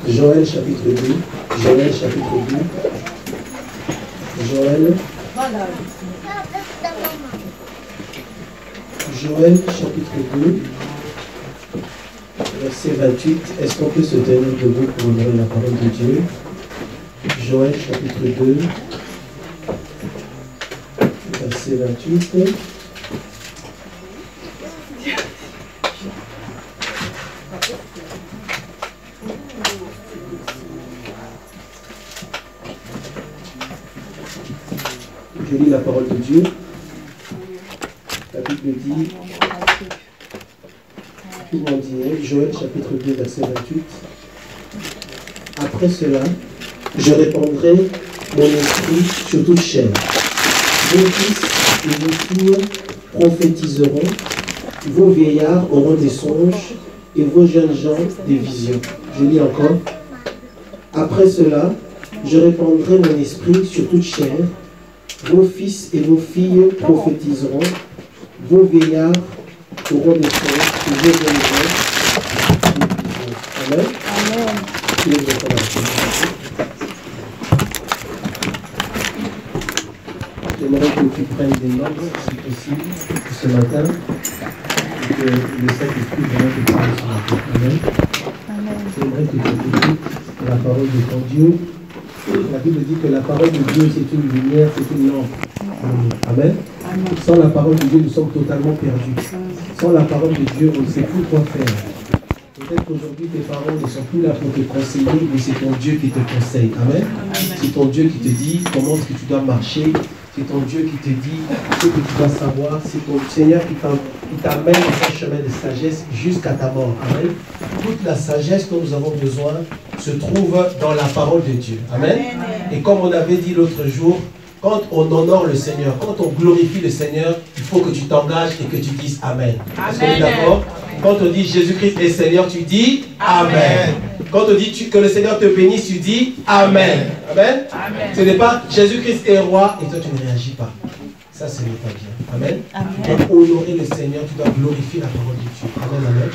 Joël chapitre 2. Joël chapitre 2. Joël. Joël chapitre 2. Verset 28. Est-ce qu'on peut se tenir debout pour lire la parole de Dieu? Joël chapitre 2. Verset 28. Je lis la parole de Dieu. La Bible dit, tout le monde dit, Joël chapitre 2, verset 28. Après cela, je répandrai mon esprit sur toute chair. Vos fils et vos filles prophétiseront, vos vieillards auront des songes, et vos jeunes gens des visions. Je lis encore. Après cela, je répandrai mon esprit sur toute chair. Vos fils et vos filles prophétiseront, vos vieillards auront des songes, et vos jeunes gens des visions. Amen. J'aimerais que tu prennes des notes, si possible, ce matin, et que le Saint-Esprit vraiment te parle ce matin. Amen. J'aimerais que tu écoutes la parole de ton Dieu. La Bible dit que la parole de Dieu, c'est une lumière, c'est une lampe. Amen. Sans la parole de Dieu, nous sommes totalement perdus. Sans la parole de Dieu, on ne sait plus quoi faire. Peut-être qu'aujourd'hui, tes parents ne sont plus là pour te conseiller, mais c'est ton Dieu qui te conseille. Amen. C'est ton Dieu qui te dit comment est-ce que tu dois marcher. C'est ton Dieu qui te dit ce que tu dois savoir. C'est ton Seigneur qui t'amène dans un chemin de sagesse jusqu'à ta mort. Amen. Toute la sagesse dont nous avons besoin se trouve dans la parole de Dieu. Amen. Et comme on avait dit l'autre jour, quand on honore le Seigneur, quand on glorifie le Seigneur, il faut que tu t'engages et que tu dises Amen. Est-ce qu'on est d'accord? Quand on dit Jésus-Christ est Seigneur, tu dis Amen. Quand on dit que le Seigneur te bénisse, tu dis Amen. Amen. Ce n'est pas Jésus-Christ est roi et toi tu ne réagis pas. Ça, ce n'est pas bien. Amen. Tu dois honorer le Seigneur, tu dois glorifier la parole de Dieu. Amen, amen.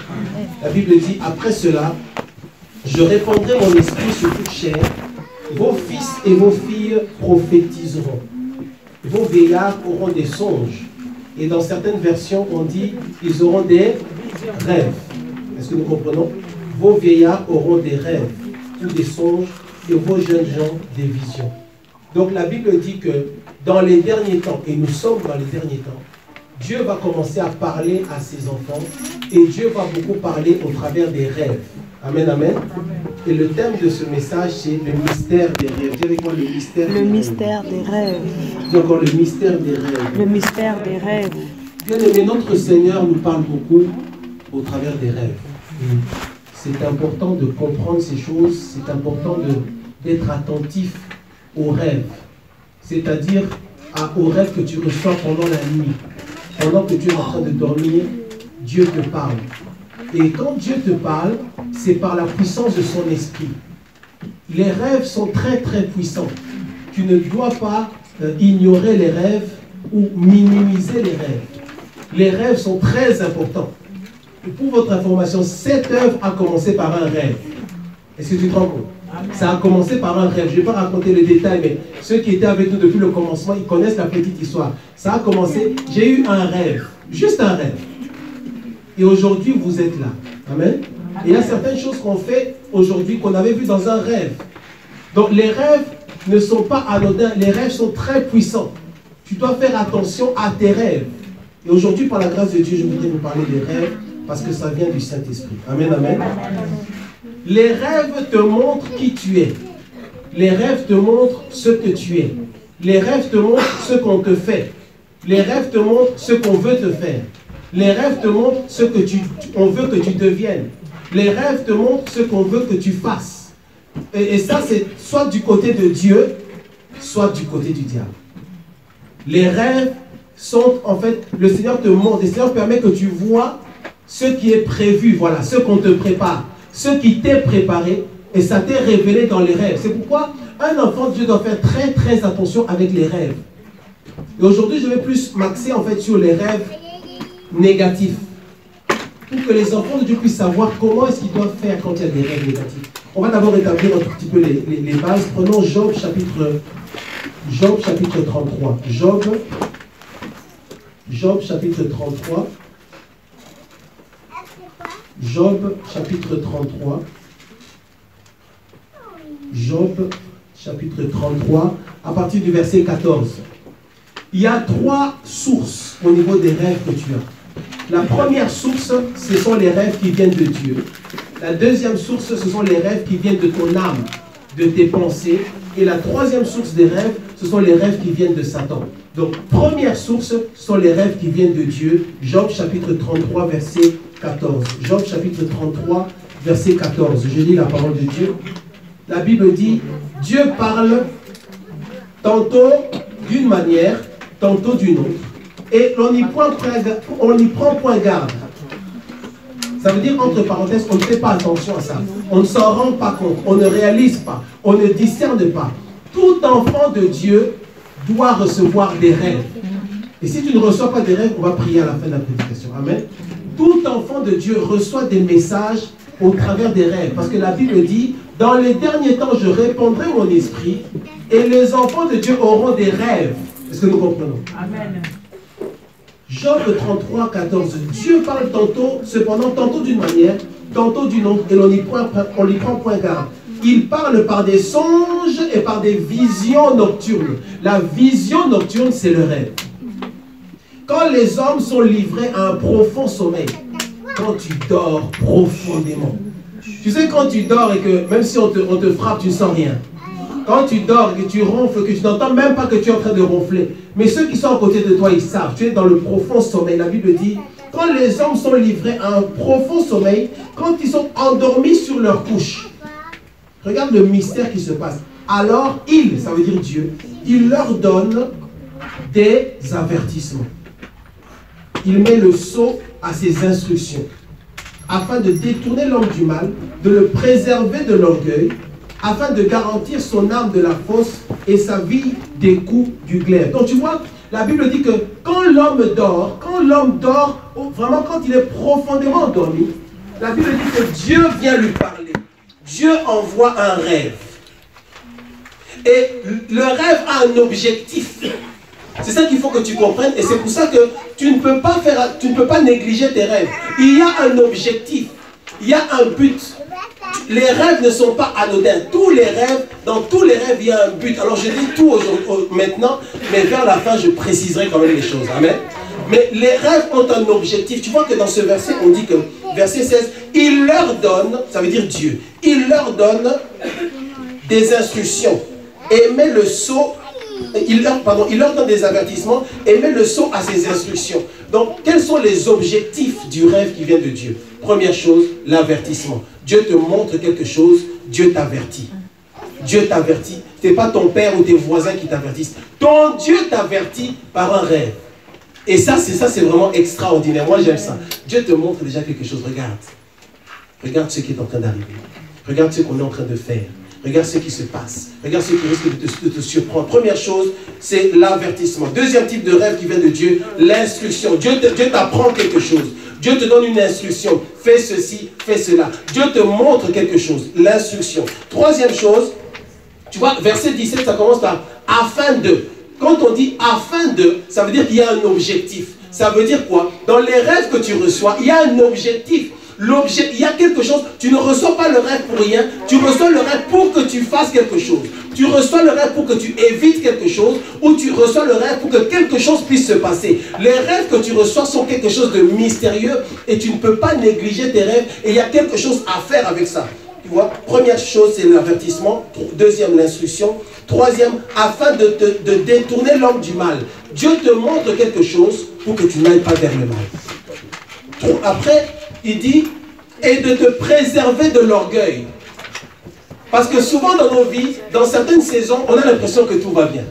La Bible dit, après cela, je répandrai mon esprit sur toute chair. Vos fils et vos filles prophétiseront. Vos vieillards auront des songes. Et dans certaines versions, on dit, ils auront des rêves. Est-ce que nous comprenons? Vos vieillards auront des rêves ou des songes et vos jeunes gens des visions. Donc la Bible dit que dans les derniers temps, et nous sommes dans les derniers temps, Dieu va commencer à parler à ses enfants et Dieu va beaucoup parler au travers des rêves. Amen, amen. Et le thème de ce message, c'est le mystère des rêves. Dis avec moi le mystère des rêves. Le mystère des rêves. Dis encore le mystère des rêves. Le mystère des rêves. Bien aimé, notre Seigneur nous parle beaucoup au travers des rêves. C'est important de comprendre ces choses, c'est important d'être attentif aux rêves. C'est-à-dire aux rêves que tu reçois pendant la nuit. Pendant que tu es en train de dormir, Dieu te parle. Et quand Dieu te parle, c'est par la puissance de son esprit. Les rêves sont très très puissants. Tu ne dois pas ignorer les rêves ou minimiser les rêves. Les rêves sont très importants. Et pour votre information, cette œuvre a commencé par un rêve. Est-ce que tu te rends compte? Ça a commencé par un rêve. Je ne vais pas raconter les détails, mais ceux qui étaient avec nous depuis le commencement, ils connaissent la petite histoire. Ça a commencé, j'ai eu un rêve, juste un rêve. Et aujourd'hui, vous êtes là. Amen. Et il y a certaines choses qu'on fait aujourd'hui qu'on avait vues dans un rêve. Donc les rêves ne sont pas anodins, les rêves sont très puissants. Tu dois faire attention à tes rêves. Et aujourd'hui, par la grâce de Dieu, je voudrais vous parler des rêves parce que ça vient du Saint-Esprit. Amen, amen. Les rêves te montrent qui tu es. Les rêves te montrent ce que tu es. Les rêves te montrent ce qu'on te fait. Les rêves te montrent ce qu'on veut te faire. Les rêves te montrent ce qu'on veut que tu deviennes. Les rêves te montrent ce qu'on veut que tu fasses. Et ça, c'est soit du côté de Dieu, soit du côté du diable. Les rêves sont, en fait, le Seigneur te montre, le Seigneur permet que tu vois ce qui est prévu, voilà, ce qu'on te prépare, ce qui t'est préparé, et ça t'est révélé dans les rêves. C'est pourquoi un enfant de Dieu doit faire très très attention avec les rêves. Et aujourd'hui, je vais plus m'axer en fait sur les rêves négatifs, pour que les enfants de Dieu puissent savoir comment est-ce qu'ils doivent faire quand il y a des rêves négatifs. On va d'abord établir un tout petit peu les bases. Prenons Job chapitre 33. Job chapitre 33. Job chapitre 33. Job chapitre 33, à partir du verset 14. Il y a 3 sources au niveau des rêves que tu as. La première source, ce sont les rêves qui viennent de Dieu. La deuxième source, ce sont les rêves qui viennent de ton âme, de tes pensées. Et la troisième source des rêves, ce sont les rêves qui viennent de Satan. Donc, première source, ce sont les rêves qui viennent de Dieu. Job chapitre 33, verset 14. Job chapitre 33, verset 14. Je lis la parole de Dieu. La Bible dit, Dieu parle tantôt d'une manière, tantôt d'une autre. Et on n'y prend point garde. Ça veut dire, entre parenthèses, on ne fait pas attention à ça. On ne s'en rend pas compte, on ne réalise pas, on ne discerne pas. Tout enfant de Dieu doit recevoir des rêves. Et si tu ne reçois pas des rêves, on va prier à la fin de la prédication. Amen. Tout enfant de Dieu reçoit des messages au travers des rêves. Parce que la Bible dit, dans les derniers temps, je répandrai mon esprit et les enfants de Dieu auront des rêves. Est-ce que nous comprenons? Amen. Job 33, 14. Dieu parle tantôt, cependant, tantôt d'une manière, tantôt d'une autre, et on n'y prend point garde. Il parle par des songes et par des visions nocturnes. La vision nocturne, c'est le rêve. Quand les hommes sont livrés à un profond sommeil, quand tu dors profondément. Tu sais, quand tu dors et que même si on te frappe, tu ne sens rien. Quand tu dors, que tu ronfles, que tu n'entends même pas que tu es en train de ronfler. Mais ceux qui sont à côté de toi, ils savent. Tu es dans le profond sommeil. La Bible dit, quand les hommes sont livrés à un profond sommeil, quand ils sont endormis sur leur couche, regarde le mystère qui se passe. Alors, ça veut dire Dieu, il leur donne des avertissements. Il met le sceau à ses instructions, afin de détourner l'homme du mal, de le préserver de l'orgueil, afin de garantir son âme de la fosse et sa vie des coups du glaive. Donc tu vois, la Bible dit que quand l'homme dort, vraiment quand il est profondément endormi, la Bible dit que Dieu vient lui parler. Dieu envoie un rêve. Et le rêve a un objectif. C'est ça qu'il faut que tu comprennes. Et c'est pour ça que tu ne peux pas négliger tes rêves. Il y a un objectif. Il y a un but. Les rêves ne sont pas anodins. Dans tous les rêves, il y a un but. Alors je dis tout maintenant, mais vers la fin, je préciserai quand même les choses. Amen. Mais les rêves ont un objectif. Tu vois que dans ce verset, on dit que, verset 16, il leur donne, ça veut dire Dieu, il leur donne des instructions et met le sceau, il leur donne des avertissements et met le sceau à ses instructions. Donc, quels sont les objectifs du rêve qui vient de Dieu? Première chose, l'avertissement. Dieu te montre quelque chose, Dieu t'avertit. Dieu t'avertit. Ce n'est pas ton père ou tes voisins qui t'avertissent. Ton Dieu t'avertit par un rêve. Et ça, c'est vraiment extraordinaire. Moi, j'aime ça. Dieu te montre déjà quelque chose. Regarde. Regarde ce qui est en train d'arriver. Regarde ce qu'on est en train de faire. Regarde ce qui se passe. Regarde ce qui risque de te surprendre. Première chose, c'est l'avertissement. Deuxième type de rêve qui vient de Dieu, l'instruction. Dieu t'apprend quelque chose. Dieu te donne une instruction. Fais ceci, fais cela. Dieu te montre quelque chose. L'instruction. Troisième chose, tu vois, verset 17, ça commence par « afin de ». Quand on dit « afin de », ça veut dire qu'il y a un objectif. Ça veut dire quoi? Dans les rêves que tu reçois, il y a un objectif. Il y a quelque chose, tu ne reçois pas le rêve pour rien, tu reçois le rêve pour que tu fasses quelque chose. Tu reçois le rêve pour que tu évites quelque chose, ou tu reçois le rêve pour que quelque chose puisse se passer. Les rêves que tu reçois sont quelque chose de mystérieux et tu ne peux pas négliger tes rêves et il y a quelque chose à faire avec ça. Tu vois, première chose, c'est l'avertissement. Deuxième, l'instruction. Troisième, afin de détourner l'homme du mal. Dieu te montre quelque chose pour que tu n'ailles pas vers le mal. Après, il dit, et de te préserver de l'orgueil. Parce que souvent dans nos vies, dans certaines saisons, on a l'impression que tout va bien.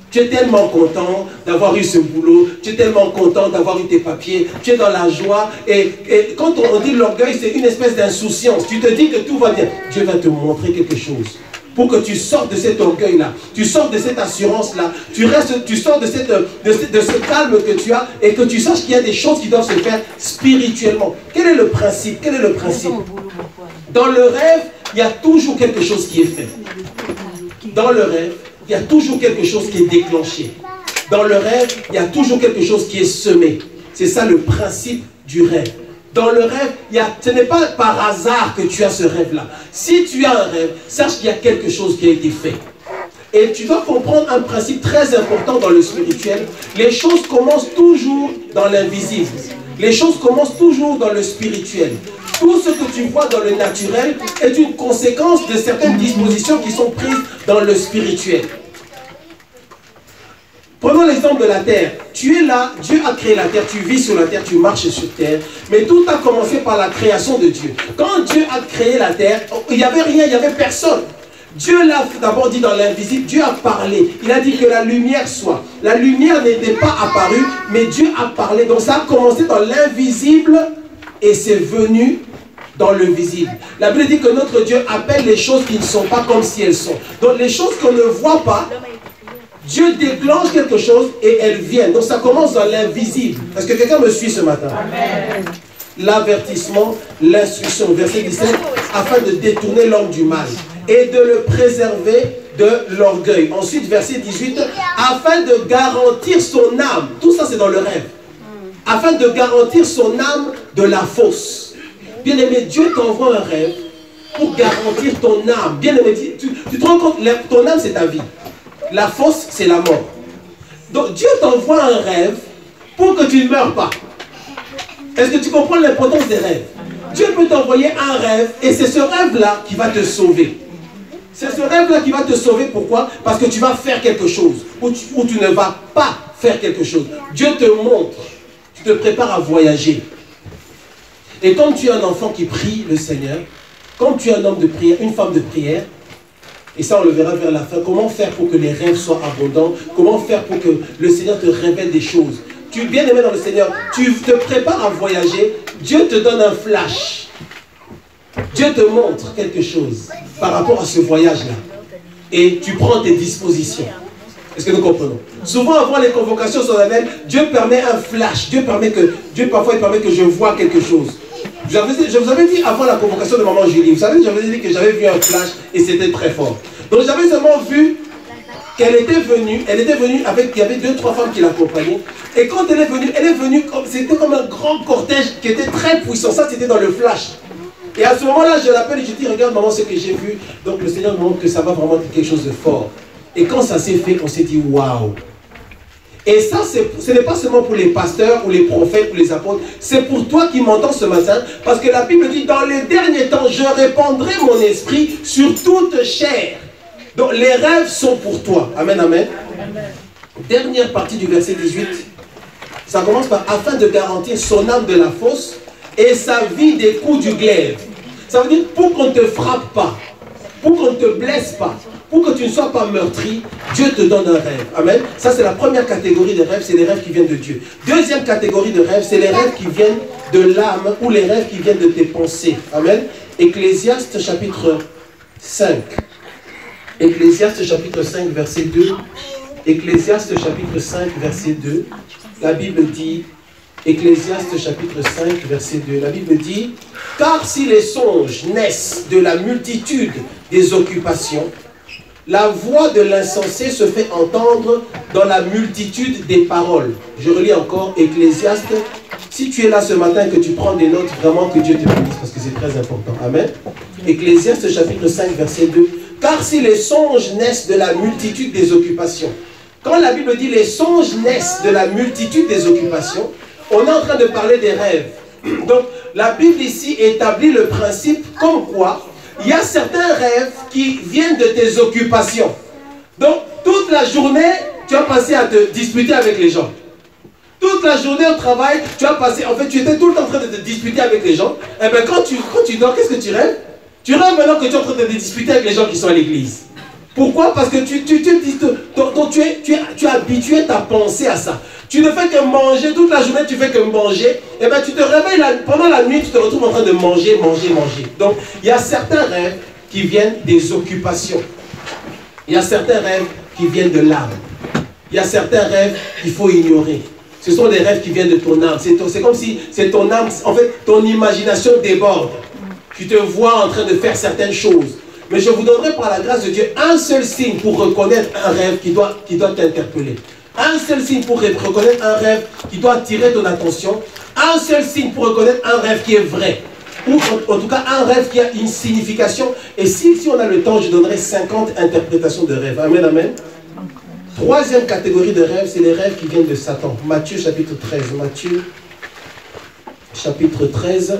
Tu es tellement content d'avoir eu ce boulot, tu es tellement content d'avoir eu tes papiers, tu es dans la joie. Et quand on dit l'orgueil, c'est une espèce d'insouciance. Tu te dis que tout va bien. Dieu va te montrer quelque chose. Pour que tu sortes de cet orgueil-là, tu sortes de cette assurance-là, tu sors de ce calme que tu as et que tu saches qu'il y a des choses qui doivent se faire spirituellement. Quel est le principe? Quel est le principe? Dans le rêve, il y a toujours quelque chose qui est fait. Dans le rêve, il y a toujours quelque chose qui est déclenché. Dans le rêve, il y a toujours quelque chose qui est semé. C'est ça le principe du rêve. Dans le rêve, ce n'est pas par hasard que tu as ce rêve-là. Si tu as un rêve, sache qu'il y a quelque chose qui a été fait. Et tu dois comprendre un principe très important dans le spirituel. Les choses commencent toujours dans l'invisible. Les choses commencent toujours dans le spirituel. Tout ce que tu vois dans le naturel est une conséquence de certaines dispositions qui sont prises dans le spirituel. Prenons l'exemple de la terre. Tu es là, Dieu a créé la terre, tu vis sur la terre, tu marches sur terre. Mais tout a commencé par la création de Dieu. Quand Dieu a créé la terre, il n'y avait rien, il n'y avait personne. Dieu l'a d'abord dit dans l'invisible, Dieu a parlé. Il a dit que la lumière soit. La lumière n'était pas apparue, mais Dieu a parlé. Donc ça a commencé dans l'invisible et c'est venu dans le visible. La Bible dit que notre Dieu appelle les choses qui ne sont pas comme si elles sont. Donc les choses qu'on ne voit pas, Dieu déclenche quelque chose et elles viennent. Donc ça commence dans l'invisible. Est-ce que quelqu'un me suit ce matin? Amen. L'avertissement, l'instruction, verset 17, afin de détourner l'homme du mal et de le préserver de l'orgueil. Ensuite, verset 18, afin de garantir son âme. Tout ça, c'est dans le rêve. Afin de garantir son âme de la fausse. Bien-aimé, Dieu t'envoie un rêve pour garantir ton âme. Bien-aimé, tu te rends compte, ton âme, c'est ta vie. La fausse, c'est la mort. Donc, Dieu t'envoie un rêve pour que tu ne meurs pas. Est-ce que tu comprends l'importance des rêves? Dieu peut t'envoyer un rêve et c'est ce rêve-là qui va te sauver. C'est ce rêve-là qui va te sauver. Pourquoi? Parce que tu vas faire quelque chose ou tu ne vas pas faire quelque chose. Dieu te montre. Tu te prépares à voyager. Et comme tu es un enfant qui prie le Seigneur, comme tu es un homme de prière, une femme de prière, et ça on le verra vers la fin, comment faire pour que les rêves soient abondants, comment faire pour que le Seigneur te révèle des choses. Tu es bien aimé dans le Seigneur, tu te prépares à voyager, Dieu te donne un flash. Dieu te montre quelque chose par rapport à ce voyage-là. Et tu prends tes dispositions. Est-ce que nous comprenons? Souvent avant les convocations solennelles, Dieu permet un flash. Dieu parfois il permet que je vois quelque chose. Je vous avais dit avant la convocation de maman Julie, vous savez, j'avais dit que j'avais vu un flash et c'était très fort. Donc j'avais seulement vu qu'elle était venue avec, il y avait 2-3 femmes qui l'accompagnaient. Et quand elle est venue, c'était comme un grand cortège qui était très puissant. Ça, c'était dans le flash. Et à ce moment-là, je l'appelle et je dis, regarde maman, ce que j'ai vu. Donc le Seigneur me montre que ça va vraiment être quelque chose de fort. Et quand ça s'est fait, on s'est dit, waouh. Et ça, ce n'est pas seulement pour les pasteurs ou les prophètes ou les apôtres, c'est pour toi qui m'entends ce matin, parce que la Bible dit, dans les derniers temps, je répandrai mon esprit sur toute chair. Donc les rêves sont pour toi. Amen, amen. Amen. Dernière partie du verset 18, ça commence par, afin de garantir son âme de la fosse et sa vie des coups du glaive. Ça veut dire, pour qu'on ne te frappe pas, pour qu'on ne te blesse pas, pour que tu ne sois pas meurtri, Dieu te donne un rêve. Amen. Ça, c'est la première catégorie de rêves, c'est les rêves qui viennent de Dieu. Deuxième catégorie de rêves, c'est les rêves qui viennent de l'âme ou les rêves qui viennent de tes pensées. Amen. Ecclésiaste chapitre 5. Ecclésiaste chapitre 5, verset 2. Ecclésiaste chapitre 5, verset 2. La Bible dit, Ecclésiaste chapitre 5, verset 2. La Bible dit, car si les songes naissent de la multitude des occupations, la voix de l'insensé se fait entendre dans la multitude des paroles. Je relis encore Ecclésiaste. Si tu es là ce matin, que tu prends des notes, vraiment que Dieu te bénisse, parce que c'est très important. Amen. Ecclésiaste chapitre 5, verset 2. Car si les songes naissent de la multitude des occupations. Quand la Bible dit les songes naissent de la multitude des occupations, on est en train de parler des rêves. Donc la Bible ici établit le principe comme quoi il y a certains rêves qui viennent de tes occupations. Donc, toute la journée, tu as passé à te disputer avec les gens. Toute la journée au travail, tu as passé, en fait, tu étais tout le temps en train de te disputer avec les gens. Et bien, quand tu dors, qu'est-ce que tu rêves? Tu rêves maintenant que tu es en train de te disputer avec les gens qui sont à l'église. Pourquoi? Parce que tu as habitué ta pensée à ça. Tu ne fais que manger, toute la journée tu fais que manger, et bien tu te réveilles, pendant la nuit tu te retrouves en train de manger. Donc il y a certains rêves qui viennent des occupations. Il y a certains rêves qui viennent de l'âme. Il y a certains rêves qu'il faut ignorer. Ce sont des rêves qui viennent de ton âme. C'est comme si c'est ton âme, en fait ton imagination déborde. Tu te vois en train de faire certaines choses. Mais je vous donnerai par la grâce de Dieu un seul signe pour reconnaître un rêve qui doit t'interpeller. Un seul signe pour reconnaître un rêve qui doit attirer ton attention. Un seul signe pour reconnaître un rêve qui est vrai. Ou en tout cas un rêve qui a une signification. Et si on a le temps, je donnerai 50 interprétations de rêves. Amen, amen. Troisième catégorie de rêves, c'est les rêves qui viennent de Satan. Matthieu chapitre 13. Matthieu chapitre 13.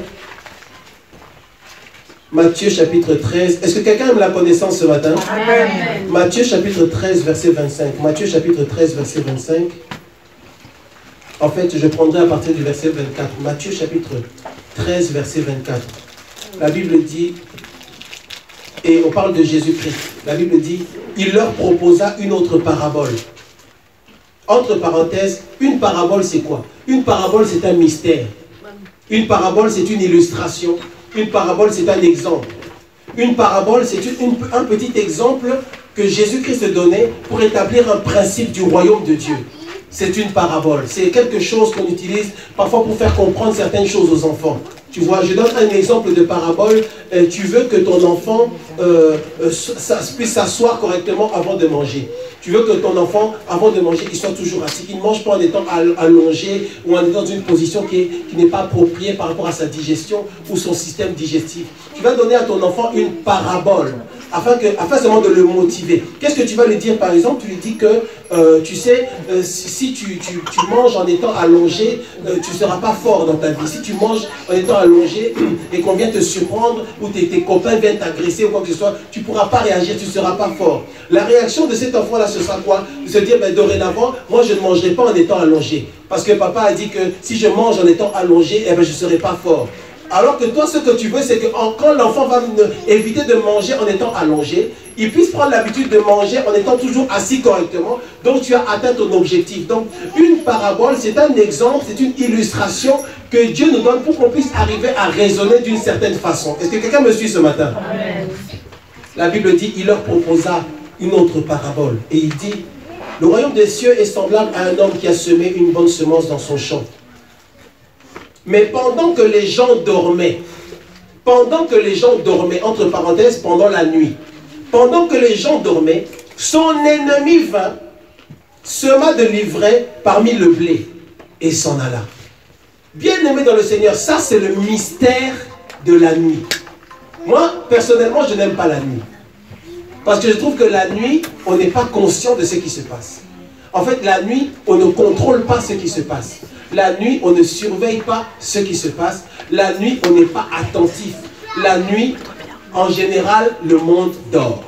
Matthieu chapitre 13. Est-ce que quelqu'un aime la connaissance ce matin? Amen. Matthieu chapitre 13, verset 25. Matthieu chapitre 13, verset 25. En fait, je prendrai à partir du verset 24. Matthieu chapitre 13, verset 24. La Bible dit, et on parle de Jésus-Christ. La Bible dit, il leur proposa une autre parabole. Entre parenthèses, une parabole c'est quoi? Une parabole c'est un mystère. Une parabole c'est une illustration. Une parabole, c'est un exemple. Une parabole, c'est un petit exemple que Jésus-Christ donnait pour établir un principe du royaume de Dieu. C'est une parabole. C'est quelque chose qu'on utilise parfois pour faire comprendre certaines choses aux enfants. Tu vois, je donne un exemple de parabole. Tu veux que ton enfant puisse s'asseoir correctement avant de manger. Tu veux que ton enfant, avant de manger, il soit toujours assis, qu'il ne mange pas en étant allongé ou en étant dans une position qui n'est pas appropriée par rapport à sa digestion ou son système digestif. Tu vas donner à ton enfant une parabole afin seulement de le motiver. Qu'est-ce que tu vas lui dire par exemple? Tu lui dis que, tu sais, si tu manges en étant allongé, tu ne seras pas fort dans ta vie. Si tu manges en étant allongé et qu'on vient te surprendre ou tes copains viennent t'agresser ou quoi que ce soit, tu ne pourras pas réagir, tu ne seras pas fort. La réaction de cet enfant-là, ce sera quoi? De se dire, ben, dorénavant, moi je ne mangerai pas en étant allongé. Parce que papa a dit que si je mange en étant allongé, eh ben, je ne serai pas fort. Alors que toi, ce que tu veux, c'est que quand l'enfant va éviter de manger en étant allongé, il puisse prendre l'habitude de manger en étant toujours assis correctement. Donc, tu as atteint ton objectif. Donc, une parabole, c'est un exemple, c'est une illustration que Dieu nous donne pour qu'on puisse arriver à raisonner d'une certaine façon. Est-ce que quelqu'un me suit ce matin? Amen. La Bible dit, il leur proposa une autre parabole. Et il dit, le royaume des cieux est semblable à un homme qui a semé une bonne semence dans son champ. Mais pendant que les gens dormaient, entre parenthèses, pendant la nuit, pendant que les gens dormaient, son ennemi vint, sema de l'ivraie parmi le blé et s'en alla. Bien-aimé dans le Seigneur, ça c'est le mystère de la nuit. Moi, personnellement, je n'aime pas la nuit. Parce que je trouve que la nuit, on n'est pas conscient de ce qui se passe. En fait, la nuit, on ne contrôle pas ce qui se passe. La nuit, on ne surveille pas ce qui se passe. La nuit, on n'est pas attentif. La nuit, en général, le monde dort.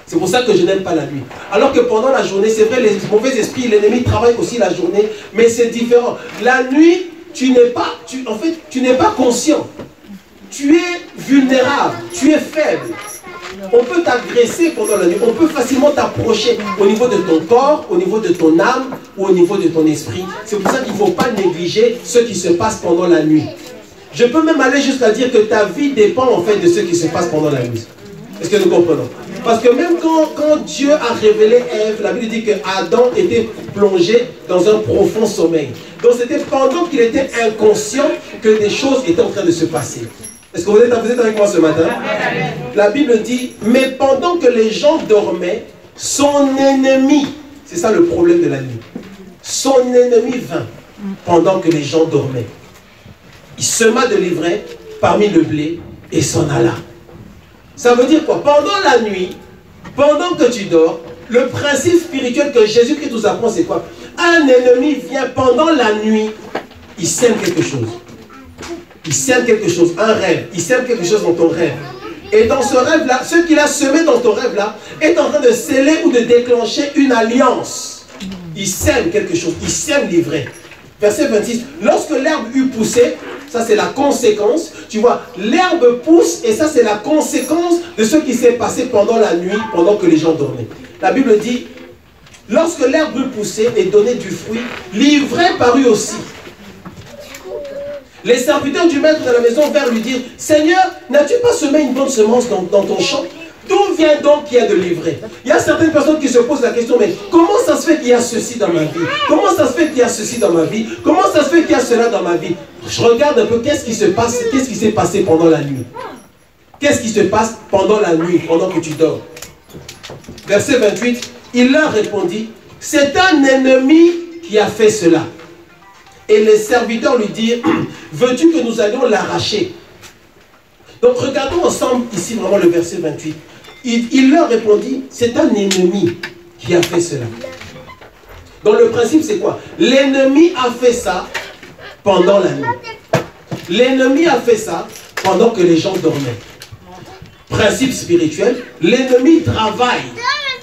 C'est pour ça que je n'aime pas la nuit. Alors que pendant la journée, c'est vrai, les mauvais esprits, l'ennemi travaille aussi la journée, mais c'est différent. La nuit, tu n'es pas conscient. Tu es vulnérable, tu es faible. On peut t'agresser pendant la nuit, on peut facilement t'approcher au niveau de ton corps, au niveau de ton âme ou au niveau de ton esprit. C'est pour ça qu'il ne faut pas négliger ce qui se passe pendant la nuit. Je peux même aller jusqu'à dire que ta vie dépend en fait de ce qui se passe pendant la nuit. Est-ce que nous comprenons? Parce que même quand Dieu a révélé Ève, la Bible dit que Adam était plongé dans un profond sommeil. Donc c'était pendant qu'il était inconscient que des choses étaient en train de se passer. Est-ce que vous êtes avec moi ce matin? La Bible dit, mais pendant que les gens dormaient, son ennemi, c'est ça le problème de la nuit, son ennemi vint pendant que les gens dormaient. Il sema de l'ivraie parmi le blé et s'en alla. Ça veut dire quoi? Pendant la nuit, pendant que tu dors, le principe spirituel que Jésus-Christ nous apprend, c'est quoi? Un ennemi vient pendant la nuit, il sème quelque chose. Il sème quelque chose, un rêve. Il sème quelque chose dans ton rêve. Et dans ce rêve-là, ce qu'il a semé dans ton rêve-là est en train de sceller ou de déclencher une alliance. Il sème quelque chose, il sème l'ivraie. Verset 26, lorsque l'herbe eut poussé, ça c'est la conséquence, tu vois, l'herbe pousse et ça c'est la conséquence de ce qui s'est passé pendant la nuit, pendant que les gens dormaient. La Bible dit, lorsque l'herbe eut poussé et donné du fruit, l'ivraie parut aussi. Les serviteurs du maître de la maison vinrent lui dire, Seigneur, n'as-tu pas semé une bonne semence dans ton champ? D'où vient donc qu'il y a de l'ivraie? Il y a certaines personnes qui se posent la question, mais comment ça se fait qu'il y a ceci dans ma vie? Comment ça se fait qu'il y a ceci dans ma vie? Comment ça se fait qu'il y a cela dans ma vie? Je regarde un peu qu'est-ce qui se passe, qu'est-ce qui s'est passé pendant la nuit. Qu'est-ce qui se passe pendant la nuit, pendant que tu dors? Verset 28, il leur répondit, c'est un ennemi qui a fait cela. Et les serviteurs lui dirent, veux-tu que nous allions l'arracher? Donc regardons ensemble ici vraiment le verset 28. Il leur répondit, c'est un ennemi qui a fait cela. Donc le principe c'est quoi? L'ennemi a fait ça pendant la nuit. L'ennemi a fait ça pendant que les gens dormaient. Principe spirituel, l'ennemi travaille.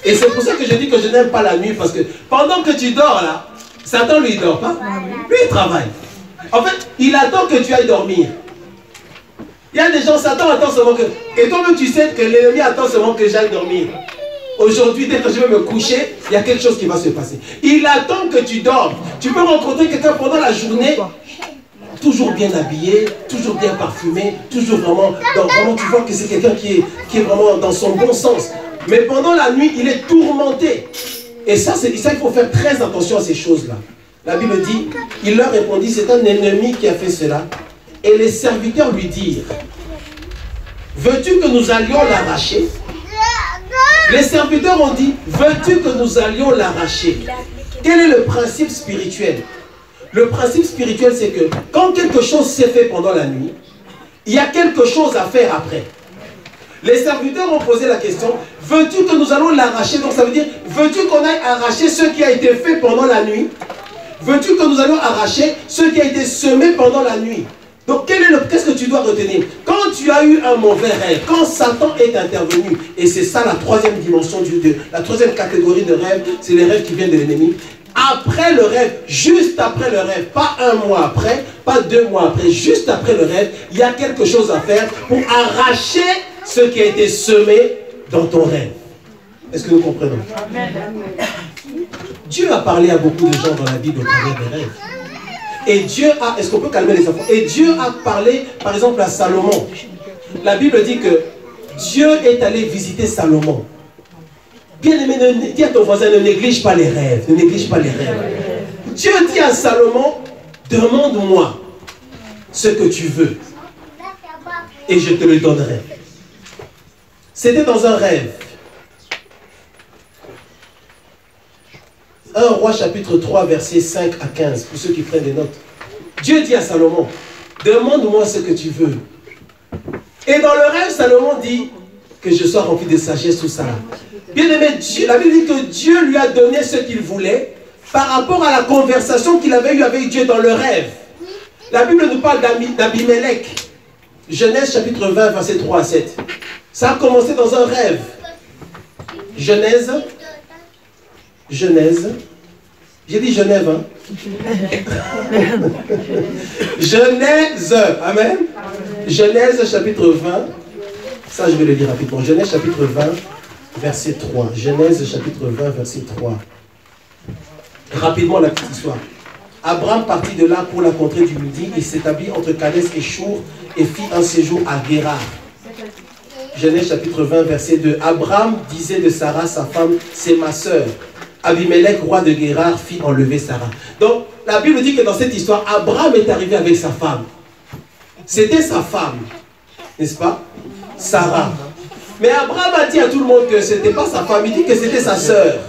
Et c'est pour ça que je dis que je n'aime pas la nuit, parce que pendant que tu dors là, Satan lui dort pas. Lui il travaille. En fait, il attend que tu ailles dormir. Il y a des gens, Satan attend seulement que... Et toi-même tu sais que l'ennemi attend seulement que j'aille dormir. Aujourd'hui, dès que je vais me coucher, il y a quelque chose qui va se passer. Il attend que tu dormes. Tu peux rencontrer quelqu'un pendant la journée, toujours bien habillé, toujours bien parfumé, toujours vraiment... Donc vraiment tu vois que c'est quelqu'un qui est vraiment dans son bon sens. Mais pendant la nuit, il est tourmenté. Et ça, il faut faire très attention à ces choses-là. La Bible dit, il leur répondit, c'est un ennemi qui a fait cela. Et les serviteurs lui dirent, veux-tu que nous allions l'arracher? Les serviteurs ont dit, veux-tu que nous allions l'arracher? Quel est le principe spirituel? Le principe spirituel, c'est que quand quelque chose s'est fait pendant la nuit, il y a quelque chose à faire après. Les serviteurs ont posé la question, veux-tu que nous allons l'arracher? Donc ça veut dire, veux-tu qu'on aille arracher ce qui a été fait pendant la nuit? Veux-tu que nous allions arracher ce qui a été semé pendant la nuit? Donc qu'est-ce que tu dois retenir? Quand tu as eu un mauvais rêve, quand Satan est intervenu, et c'est ça la troisième dimension, la troisième catégorie de rêve, c'est les rêves qui viennent de l'ennemi. Après le rêve, juste après le rêve, pas un mois après, pas 2 mois après, juste après le rêve, il y a quelque chose à faire pour arracher ce qui a été semé dans ton rêve. Est-ce que nous comprenons? Dieu a parlé à beaucoup de gens dans la Bible au travers des rêves. Et Dieu a... Est-ce qu'on peut calmer les enfants? Et Dieu a parlé, par exemple, à Salomon. La Bible dit que Dieu est allé visiter Salomon. Bien aimé, dis à ton voisin, ne néglige pas les rêves. Ne néglige pas les rêves. Dieu dit à Salomon, demande-moi ce que tu veux. Et je te le donnerai. C'était dans un rêve. 1 Roi chapitre 3 versets 5 à 15, pour ceux qui prennent des notes. Dieu dit à Salomon, demande-moi ce que tu veux. Et dans le rêve, Salomon dit que je sois rempli de sagesse, tout ça. Bien aimé, la Bible dit que Dieu lui a donné ce qu'il voulait par rapport à la conversation qu'il avait eue avec Dieu dans le rêve. La Bible nous parle d'Abimélec. Genèse chapitre 20 verset 3 à 7. Ça a commencé dans un rêve. Genèse. J'ai dit Genève, hein? Genèse. Amen. Genèse chapitre 20. Ça, je vais le dire rapidement. Genèse chapitre 20, verset 3. Genèse chapitre 20, verset 3. Rapidement, la petite histoire. Abraham partit de là pour la contrée du Midi. Il s'établit entre Kadès et Chour et fit un séjour à Guérar. Genèse chapitre 20, verset 2. Abraham disait de Sarah, sa femme, c'est ma sœur. Abimélec, roi de Guérar, fit enlever Sarah. Donc, la Bible dit que dans cette histoire, Abraham est arrivé avec sa femme. C'était sa femme, n'est-ce pas? Sarah. Mais Abraham a dit à tout le monde que ce n'était pas sa femme, il dit que c'était sa sœur.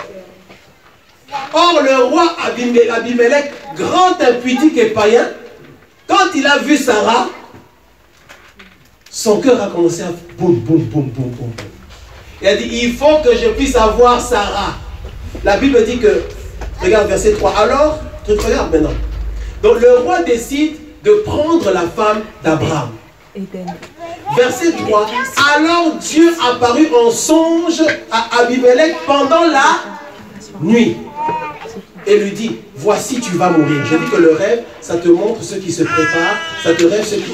Or, le roi Abimélec, grand impudique et païen, quand il a vu Sarah, son cœur a commencé à boum, boum, boum, boum, boum. Il a dit, il faut que je puisse avoir Sarah. La Bible dit que, regarde verset 3, alors, tu regardes maintenant. Donc le roi décide de prendre la femme d'Abraham. Verset 3, alors Dieu apparut en songe à Abimélec pendant la nuit. Et lui dit, voici tu vas mourir. Je dis que le rêve, ça te montre ce qui se prépare, ça te montre ce qui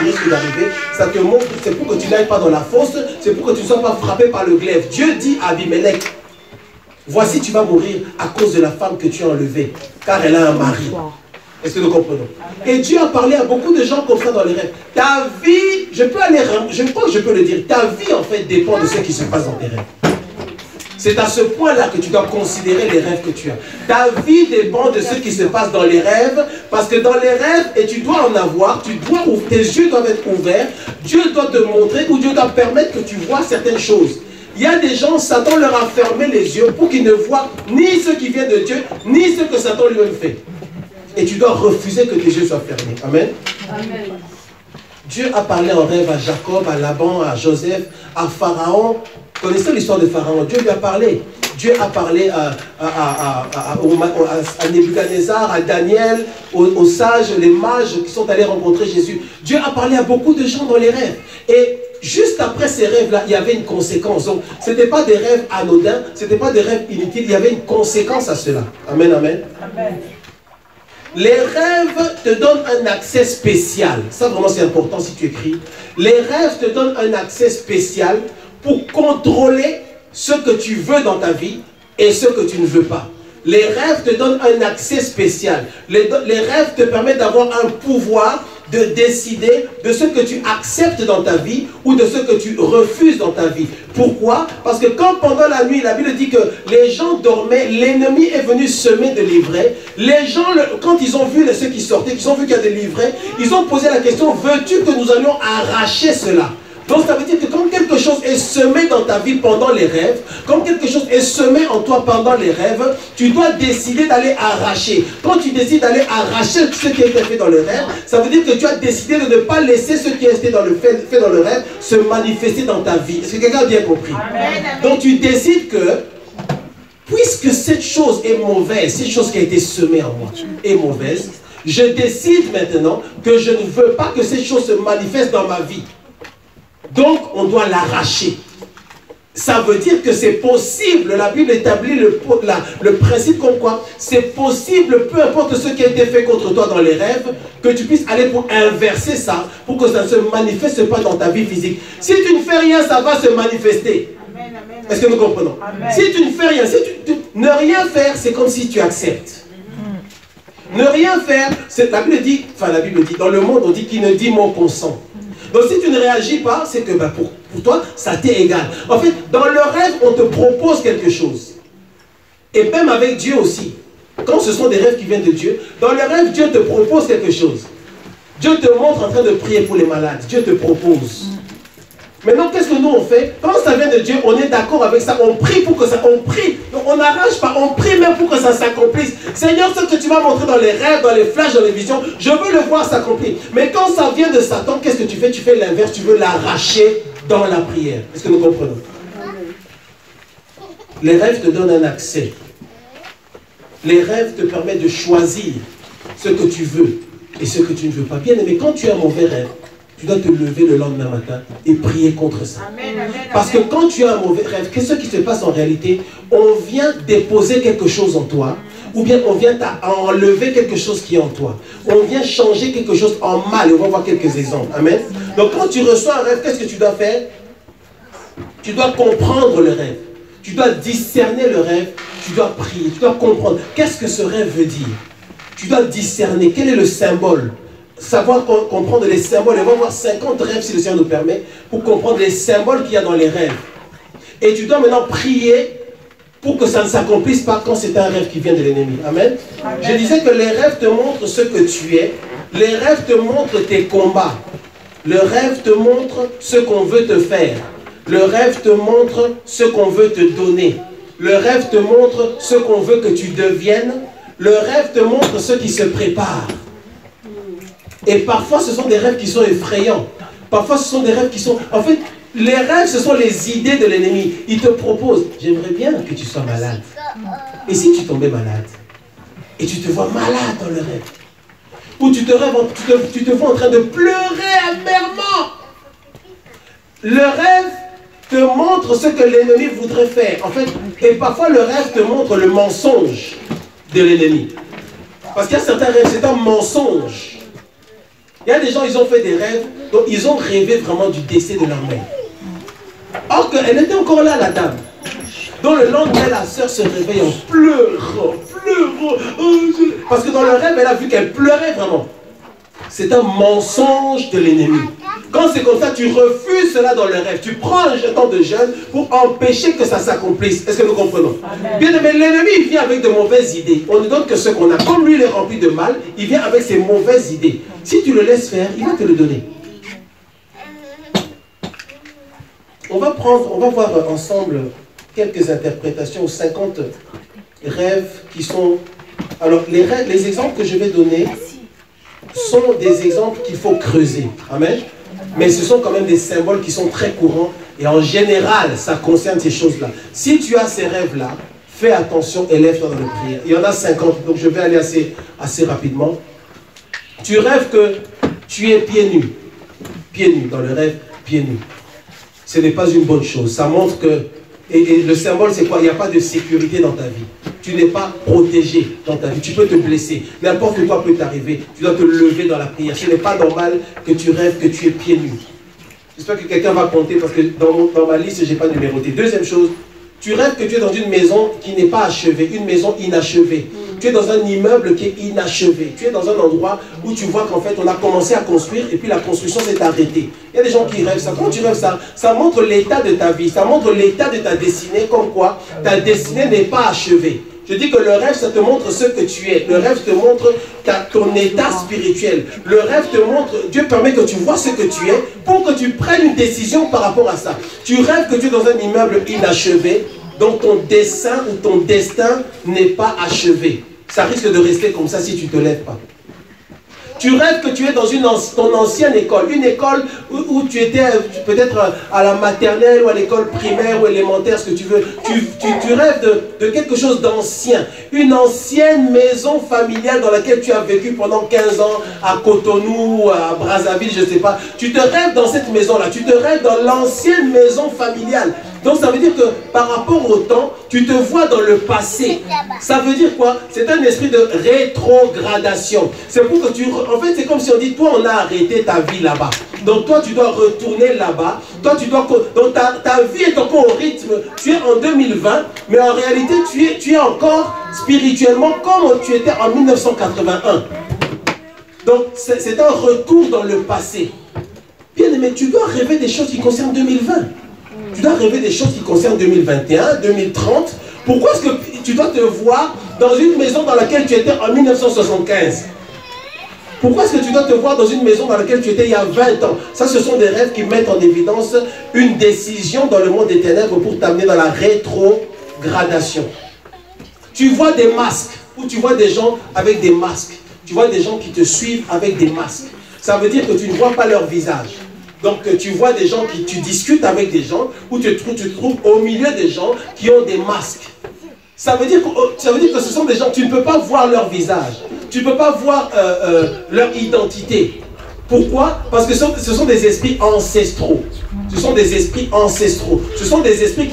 risque d'arriver, ça te montre, c'est pour que tu n'ailles pas dans la fosse, c'est pour que tu ne sois pas frappé par le glaive. Dieu dit à Abimélec, voici tu vas mourir à cause de la femme que tu as enlevée, car elle a un mari. Est-ce que nous comprenons? Et Dieu a parlé à beaucoup de gens comme ça dans les rêves. Ta vie, je crois que je peux le dire, ta vie en fait dépend de ce qui se passe dans tes rêves. C'est à ce point-là que tu dois considérer les rêves que tu as. Ta vie dépend de ce qui se passe dans les rêves, parce que dans les rêves, et tu dois en avoir, tes yeux doivent être ouverts, Dieu doit te montrer, ou Dieu doit permettre que tu vois certaines choses. Il y a des gens, Satan leur a fermé les yeux pour qu'ils ne voient ni ce qui vient de Dieu, ni ce que Satan lui-même fait. Et tu dois refuser que tes yeux soient fermés. Amen. Amen. Dieu a parlé en rêve à Jacob, à Laban, à Joseph, à Pharaon. Vous connaissez l'histoire de Pharaon? Dieu lui a parlé. Dieu a parlé à Nebuchadnezzar, à Daniel, aux sages, les mages qui sont allés rencontrer Jésus. Dieu a parlé à beaucoup de gens dans les rêves. Et juste après ces rêves-là, il y avait une conséquence. Donc, ce n'était pas des rêves anodins, ce n'était pas des rêves inutiles, il y avait une conséquence à cela. Amen, amen. Amen. Les rêves te donnent un accès spécial. Ça, vraiment, c'est important si tu écris. Les rêves te donnent un accès spécial pour contrôler ce que tu veux dans ta vie et ce que tu ne veux pas. Les rêves te donnent un accès spécial. Les rêves te permettent d'avoir un pouvoir de décider de ce que tu acceptes dans ta vie ou de ce que tu refuses dans ta vie. Pourquoi? Parce que quand pendant la nuit, la Bible dit que les gens dormaient, l'ennemi est venu semer de livrets. Les gens, quand ils ont vu ceux qui sortaient, qu'ils ont vu qu'il y a des livrets, ils ont posé la question, veux-tu que nous allions arracher cela? Donc ça veut dire que quand quelque chose est semé dans ta vie pendant les rêves, quand quelque chose est semé en toi pendant les rêves, tu dois décider d'aller arracher. Quand tu décides d'aller arracher ce qui a été fait dans le rêve, ça veut dire que tu as décidé de ne pas laisser ce qui a été fait dans le rêve se manifester dans ta vie. Est-ce que quelqu'un a bien compris? Amen. Donc tu décides que, puisque cette chose est mauvaise, cette chose qui a été semée en moi est mauvaise, je décide maintenant que je ne veux pas que cette chose se manifeste dans ma vie. Donc, on doit l'arracher. Ça veut dire que c'est possible. La Bible établit le principe comme quoi c'est possible, peu importe ce qui a été fait contre toi dans les rêves, que tu puisses aller pour inverser ça, pour que ça ne se manifeste pas dans ta vie physique. Si tu ne fais rien, ça va se manifester. Est-ce que nous comprenons? Amen. Si tu ne fais rien, ne rien faire, c'est comme si tu acceptes. Ne rien faire, la Bible dit, dans le monde, on dit qu'il ne dit mot consent. Donc si tu ne réagis pas, c'est que pour toi, ça t'est égal. En fait, dans le rêve, on te propose quelque chose. Et même avec Dieu aussi. Quand ce sont des rêves qui viennent de Dieu, dans le rêve, Dieu te propose quelque chose. Dieu te montre en train de prier pour les malades. Dieu te propose. Maintenant, qu'est-ce que nous on fait? Quand ça vient de Dieu, on est d'accord avec ça. On prie pour que ça... On prie. Donc on n'arrache pas. On prie même pour que ça s'accomplisse. Seigneur, ce que tu m'as montré dans les rêves, dans les flashs, dans les visions, je veux le voir s'accomplir. Mais quand ça vient de Satan, qu'est-ce que tu fais? Tu fais l'inverse. Tu veux l'arracher dans la prière. Est-ce que nous comprenons? Les rêves te donnent un accès. Les rêves te permettent de choisir ce que tu veux et ce que tu ne veux pas. Bien aimé, quand tu as un mauvais rêve, tu dois te lever le lendemain matin et prier contre ça. Amen, amen, parce que quand tu as un mauvais rêve, qu'est-ce qui se passe en réalité? On vient déposer quelque chose en toi, ou bien on vient enlever quelque chose qui est en toi. On vient changer quelque chose en mal. On va voir quelques exemples. Amen. Donc quand tu reçois un rêve, qu'est-ce que tu dois faire? Tu dois comprendre le rêve. Tu dois discerner le rêve. Tu dois prier. Tu dois comprendre. Qu'est-ce que ce rêve veut dire? Tu dois discerner. Quel est le symbole? Savoir comprendre les symboles. On va voir 50 rêves si le Seigneur nous permet pour comprendre les symboles qu'il y a dans les rêves. Et tu dois maintenant prier pour que ça ne s'accomplisse pas quand c'est un rêve qui vient de l'ennemi. Amen. Amen. Je disais que les rêves te montrent ce que tu es. Les rêves te montrent tes combats. Le rêve te montre ce qu'on veut te faire. Le rêve te montre ce qu'on veut te donner. Le rêve te montre ce qu'on veut que tu deviennes. Le rêve te montre ce qui se prépare. Et parfois, ce sont des rêves qui sont effrayants. Parfois, ce sont des rêves qui sont... En fait, les rêves, ce sont les idées de l'ennemi. Il te propose, j'aimerais bien que tu sois malade. Et si tu tombais malade? Et tu te vois malade dans le rêve. Ou tu te vois en train de pleurer amèrement. Le rêve te montre ce que l'ennemi voudrait faire. En fait, et parfois, le rêve te montre le mensonge de l'ennemi. Parce qu'il y a certains rêves, c'est un mensonge. Il y a des gens, ils ont fait des rêves, donc ils ont rêvé vraiment du décès de leur mère. Or qu'elle était encore là, la dame. Donc le lendemain, la sœur se réveille en pleurant, Parce que dans le rêve, elle a vu qu'elle pleurait vraiment. C'est un mensonge de l'ennemi. Quand c'est comme ça, tu refuses cela dans le rêve. Tu prends un temps de jeûne pour empêcher que ça s'accomplisse. Est-ce que nous comprenons? Bien aimé, l'ennemi, il vient avec de mauvaises idées. On ne donne que ce qu'on a. Comme lui, il est rempli de mal, il vient avec ses mauvaises idées. Si tu le laisses faire, il va te le donner. On va voir ensemble quelques interprétations ou 50 rêves qui sont... Alors, les exemples que je vais donner sont des exemples qu'il faut creuser. Amen. Mais ce sont quand même des symboles qui sont très courants. Et en général, ça concerne ces choses-là. Si tu as ces rêves-là, fais attention et lève-toi dans le prière. Il y en a 50, donc je vais aller assez rapidement. Tu rêves que tu es pieds nus. Pieds nus, dans le rêve, pieds nus. Ce n'est pas une bonne chose. Ça montre que... Et le symbole, c'est quoi? Il n'y a pas de sécurité dans ta vie. Tu n'es pas protégé dans ta vie. Tu peux te blesser. N'importe quoi peut t'arriver. Tu dois te lever dans la prière. Ce n'est pas normal que tu rêves que tu es pieds nus. J'espère que quelqu'un va compter parce que dans ma liste, je n'ai pas numéroté. Deuxième chose, tu rêves que tu es dans une maison qui n'est pas achevée, une maison inachevée. Tu es dans un immeuble qui est inachevé. Tu es dans un endroit où tu vois qu'en fait, on a commencé à construire et puis la construction s'est arrêtée. Il y a des gens qui rêvent ça. Quand tu rêves ça, ça montre l'état de ta vie, ça montre l'état de ta destinée, comme quoi ta destinée n'est pas achevée. Je dis que le rêve, ça te montre ce que tu es. Le rêve te montre ton état spirituel. Le rêve te montre, Dieu permet que tu vois ce que tu es pour que tu prennes une décision par rapport à ça. Tu rêves que tu es dans un immeuble inachevé, dont ton dessein ou ton destin n'est pas achevé. Ça risque de rester comme ça si tu ne te lèves pas. Tu rêves que tu es dans ton ancienne école, une école où tu étais peut-être à la maternelle ou à l'école primaire ou élémentaire, ce que tu veux. Tu rêves de quelque chose d'ancien, une ancienne maison familiale dans laquelle tu as vécu pendant 15 ans, à Cotonou, à Brazzaville, je ne sais pas. Tu te rêves dans cette maison-là, tu te rêves dans l'ancienne maison familiale. Donc ça veut dire que par rapport au temps, tu te vois dans le passé. Ça veut dire quoi? C'est un esprit de rétrogradation. C'est pour que tu... En fait, c'est comme si on dit, toi, on a arrêté ta vie là-bas. Donc toi, tu dois retourner là-bas. Toi, tu dois... Donc ta vie est encore au rythme. Tu es en 2020, mais en réalité, tu es encore spirituellement comme tu étais en 1981. Donc c'est un retour dans le passé. Bien aimé, tu dois rêver des choses qui concernent 2020. Tu dois rêver des choses qui concernent 2021, 2030. Pourquoi est-ce que tu dois te voir dans une maison dans laquelle tu étais en 1975? Pourquoi est-ce que tu dois te voir dans une maison dans laquelle tu étais il y a 20 ans? Ça, ce sont des rêves qui mettent en évidence une décision dans le monde des ténèbres pour t'amener dans la rétrogradation. Tu vois des masques, ou tu vois des gens avec des masques. Tu vois des gens qui te suivent avec des masques. Ça veut dire que tu ne vois pas leur visage. Donc tu vois des gens tu discutes avec des gens, ou tu te trouves au milieu des gens qui ont des masques. Ça veut dire que ce sont des gens, tu ne peux pas voir leur visage. Tu ne peux pas voir leur identité. Pourquoi? Parce que ce sont des esprits ancestraux. Ce sont des esprits ancestraux. Ce sont des esprits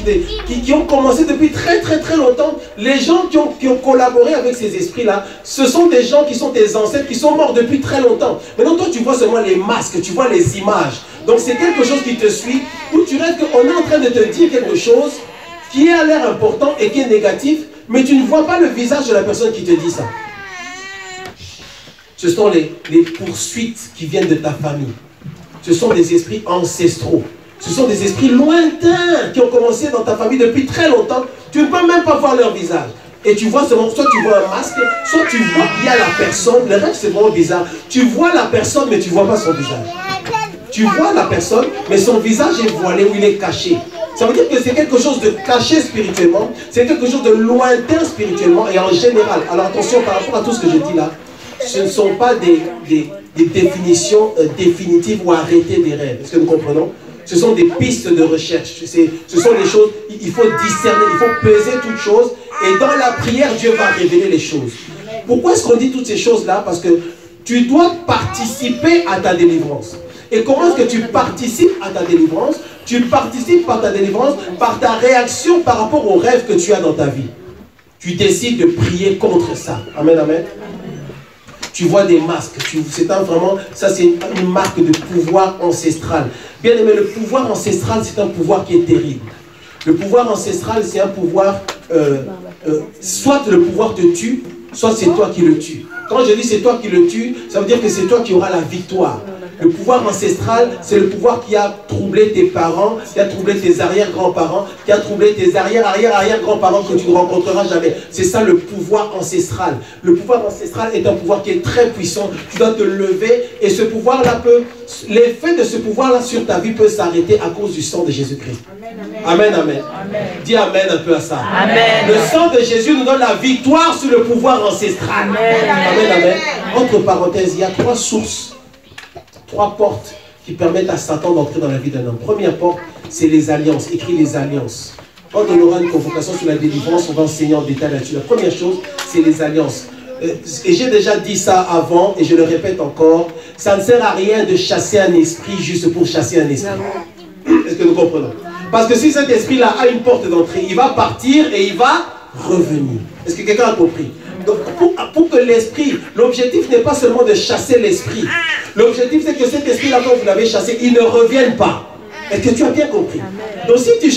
qui ont commencé depuis très très très longtemps. Les gens qui ont collaboré avec ces esprits-là, ce sont des gens qui sont tes ancêtres, qui sont morts depuis très longtemps. Maintenant, toi, tu vois seulement les masques, tu vois les images. Donc, c'est quelque chose qui te suit, où tu rêves qu'on est en train de te dire quelque chose qui a l'air important et qui est négatif, mais tu ne vois pas le visage de la personne qui te dit ça. Ce sont les poursuites qui viennent de ta famille. Ce sont des esprits ancestraux. Ce sont des esprits lointains qui ont commencé dans ta famille depuis très longtemps. Tu ne peux même pas voir leur visage. Et tu vois seulement, soit tu vois un masque, soit tu vois qu'il y a la personne. Le rêve, c'est vraiment bizarre. Tu vois la personne, mais tu ne vois pas son visage. Tu vois la personne, mais son visage est voilé ou il est caché. Ça veut dire que c'est quelque chose de caché spirituellement. C'est quelque chose de lointain spirituellement et en général. Alors attention, par rapport à tout ce que je dis là, ce ne sont pas des définitions définitives ou arrêtées des rêves. Est-ce que nous comprenons? Ce sont des pistes de recherche. Ce sont des choses, il faut discerner, il faut peser toutes choses. Et dans la prière, Dieu va révéler les choses. Pourquoi est-ce qu'on dit toutes ces choses-là? Parce que tu dois participer à ta délivrance. Et comment est-ce que tu participes à ta délivrance? Tu participes par ta délivrance, par ta réaction par rapport aux rêves que tu as dans ta vie. Tu décides de prier contre ça. Amen, amen. Tu vois des masques. Ça, c'est une marque de pouvoir ancestral. Bien aimé, le pouvoir ancestral, c'est un pouvoir qui est terrible. Le pouvoir ancestral, c'est un pouvoir, soit le pouvoir te tue, soit c'est toi qui le tues. Quand je dis c'est toi qui le tues, ça veut dire que c'est toi qui auras la victoire. Le pouvoir ancestral, c'est le pouvoir qui a troublé tes parents, qui a troublé tes arrière-grands-parents, qui a troublé tes arrière-arrière-arrière-grands-parents que tu ne rencontreras jamais. C'est ça le pouvoir ancestral. Le pouvoir ancestral est un pouvoir qui est très puissant. Tu dois te lever et ce pouvoir-là peut... L'effet de ce pouvoir-là sur ta vie peut s'arrêter à cause du sang de Jésus-Christ. Amen, amen. Dis amen un peu à ça. Amen. Le sang de Jésus nous donne la victoire sur le pouvoir ancestral. Amen, amen. Entre parenthèses, il y a 3 sources, 3 portes qui permettent à Satan d'entrer dans la vie d'un homme. Première porte, c'est les alliances. Écris les alliances. Quand on aura une convocation sur la délivrance, on va enseigner en détail là-dessus. La première chose, c'est les alliances. Et j'ai déjà dit ça avant, et je le répète encore, ça ne sert à rien de chasser un esprit juste pour chasser un esprit. Est-ce que nous comprenons? Parce que si cet esprit-là a une porte d'entrée, il va partir et il va revenir. Est-ce que quelqu'un a compris? Donc pour que l'esprit, l'objectif n'est pas seulement de chasser l'esprit. L'objectif c'est que cet esprit-là, quand vous l'avez chassé, il ne revienne pas. Est-ce que tu as bien compris? Donc si tu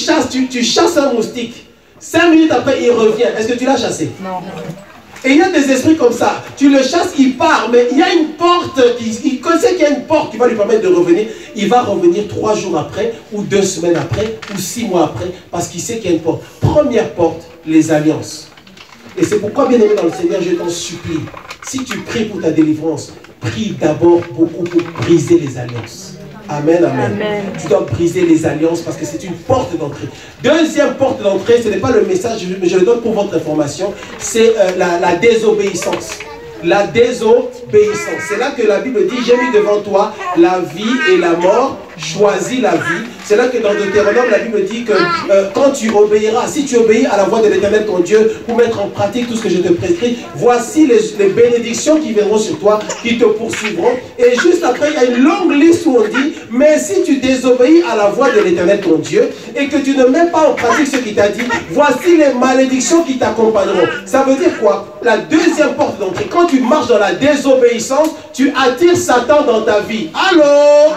chasses un moustique, 5 minutes après il revient, est-ce que tu l'as chassé? Non. Et il y a des esprits comme ça. Tu le chasses, il part, mais il y a une porte, il sait qu'il y a une porte qui va lui permettre de revenir. Il va revenir 3 jours après, ou 2 semaines après, ou 6 mois après, parce qu'il sait qu'il y a une porte. Première porte, les alliances. Et c'est pourquoi, bien aimé dans le Seigneur, je t'en supplie, si tu pries pour ta délivrance, prie d'abord beaucoup pour briser les alliances. Amen, amen, amen. Tu dois briser les alliances parce que c'est une porte d'entrée. Deuxième porte d'entrée, ce n'est pas le message, mais je le donne pour votre information, c'est la désobéissance. La désobéissance. C'est là que la Bible dit, j'ai mis devant toi la vie et la mort, choisis la vie. C'est là que dans Deutéronome, la Bible dit que quand tu obéiras, si tu obéis à la voix de l'Éternel ton Dieu, pour mettre en pratique tout ce que je te prescris, voici les bénédictions qui viendront sur toi, qui te poursuivront. Et juste après, il y a une longue liste où on dit, mais si tu désobéis à la voix de l'Éternel ton Dieu, et que tu ne mets pas en pratique ce qu'il t'a dit, voici les malédictions qui t'accompagneront. Ça veut dire quoi? La deuxième porte d'entrée, quand tu marches dans la désobéissance, tu attires Satan dans ta vie. Allô?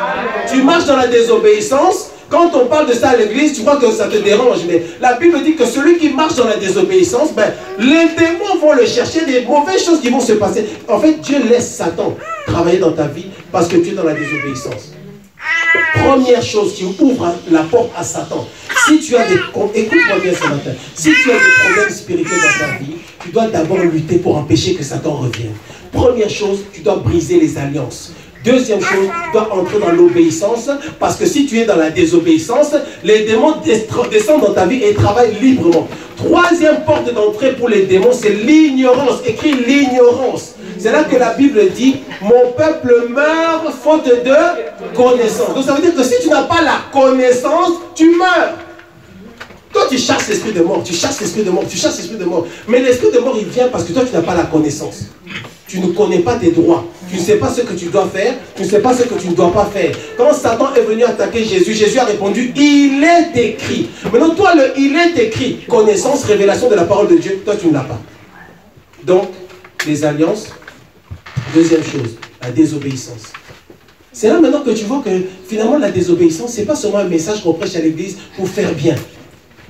Tu marches dans la désobéissance. Quand on parle de ça à l'église, tu vois que ça te dérange, mais la Bible dit que celui qui marche dans la désobéissance, ben, les démons vont le chercher, des mauvaises choses qui vont se passer. En fait, Dieu laisse Satan travailler dans ta vie parce que tu es dans la désobéissance. Première chose qui ouvre la porte à Satan. Si tu as des... Écoute-moi bien ce matin. Si tu as des problèmes spirituels dans ta vie, tu dois d'abord lutter pour empêcher que Satan revienne. Première chose, tu dois briser les alliances. Deuxième chose, tu dois entrer dans l'obéissance, parce que si tu es dans la désobéissance, les démons descendent dans ta vie et travaillent librement. Troisième porte d'entrée pour les démons, c'est l'ignorance. Écris l'ignorance. C'est là que la Bible dit, mon peuple meurt faute de connaissance. Donc ça veut dire que si tu n'as pas la connaissance, tu meurs. Toi tu chasses l'esprit de mort, tu chasses l'esprit de mort, tu chasses l'esprit de mort. Mais l'esprit de mort il vient parce que toi tu n'as pas la connaissance. Tu ne connais pas tes droits. Tu ne sais pas ce que tu dois faire. Tu ne sais pas ce que tu ne dois pas faire. Quand Satan est venu attaquer Jésus, Jésus a répondu, il est écrit. Maintenant, toi, le il est écrit, connaissance, révélation de la parole de Dieu, toi, tu ne l'as pas. Donc, les alliances, deuxième chose, la désobéissance. C'est là maintenant que tu vois que finalement, la désobéissance, ce n'est pas seulement un message qu'on prêche à l'église pour faire bien.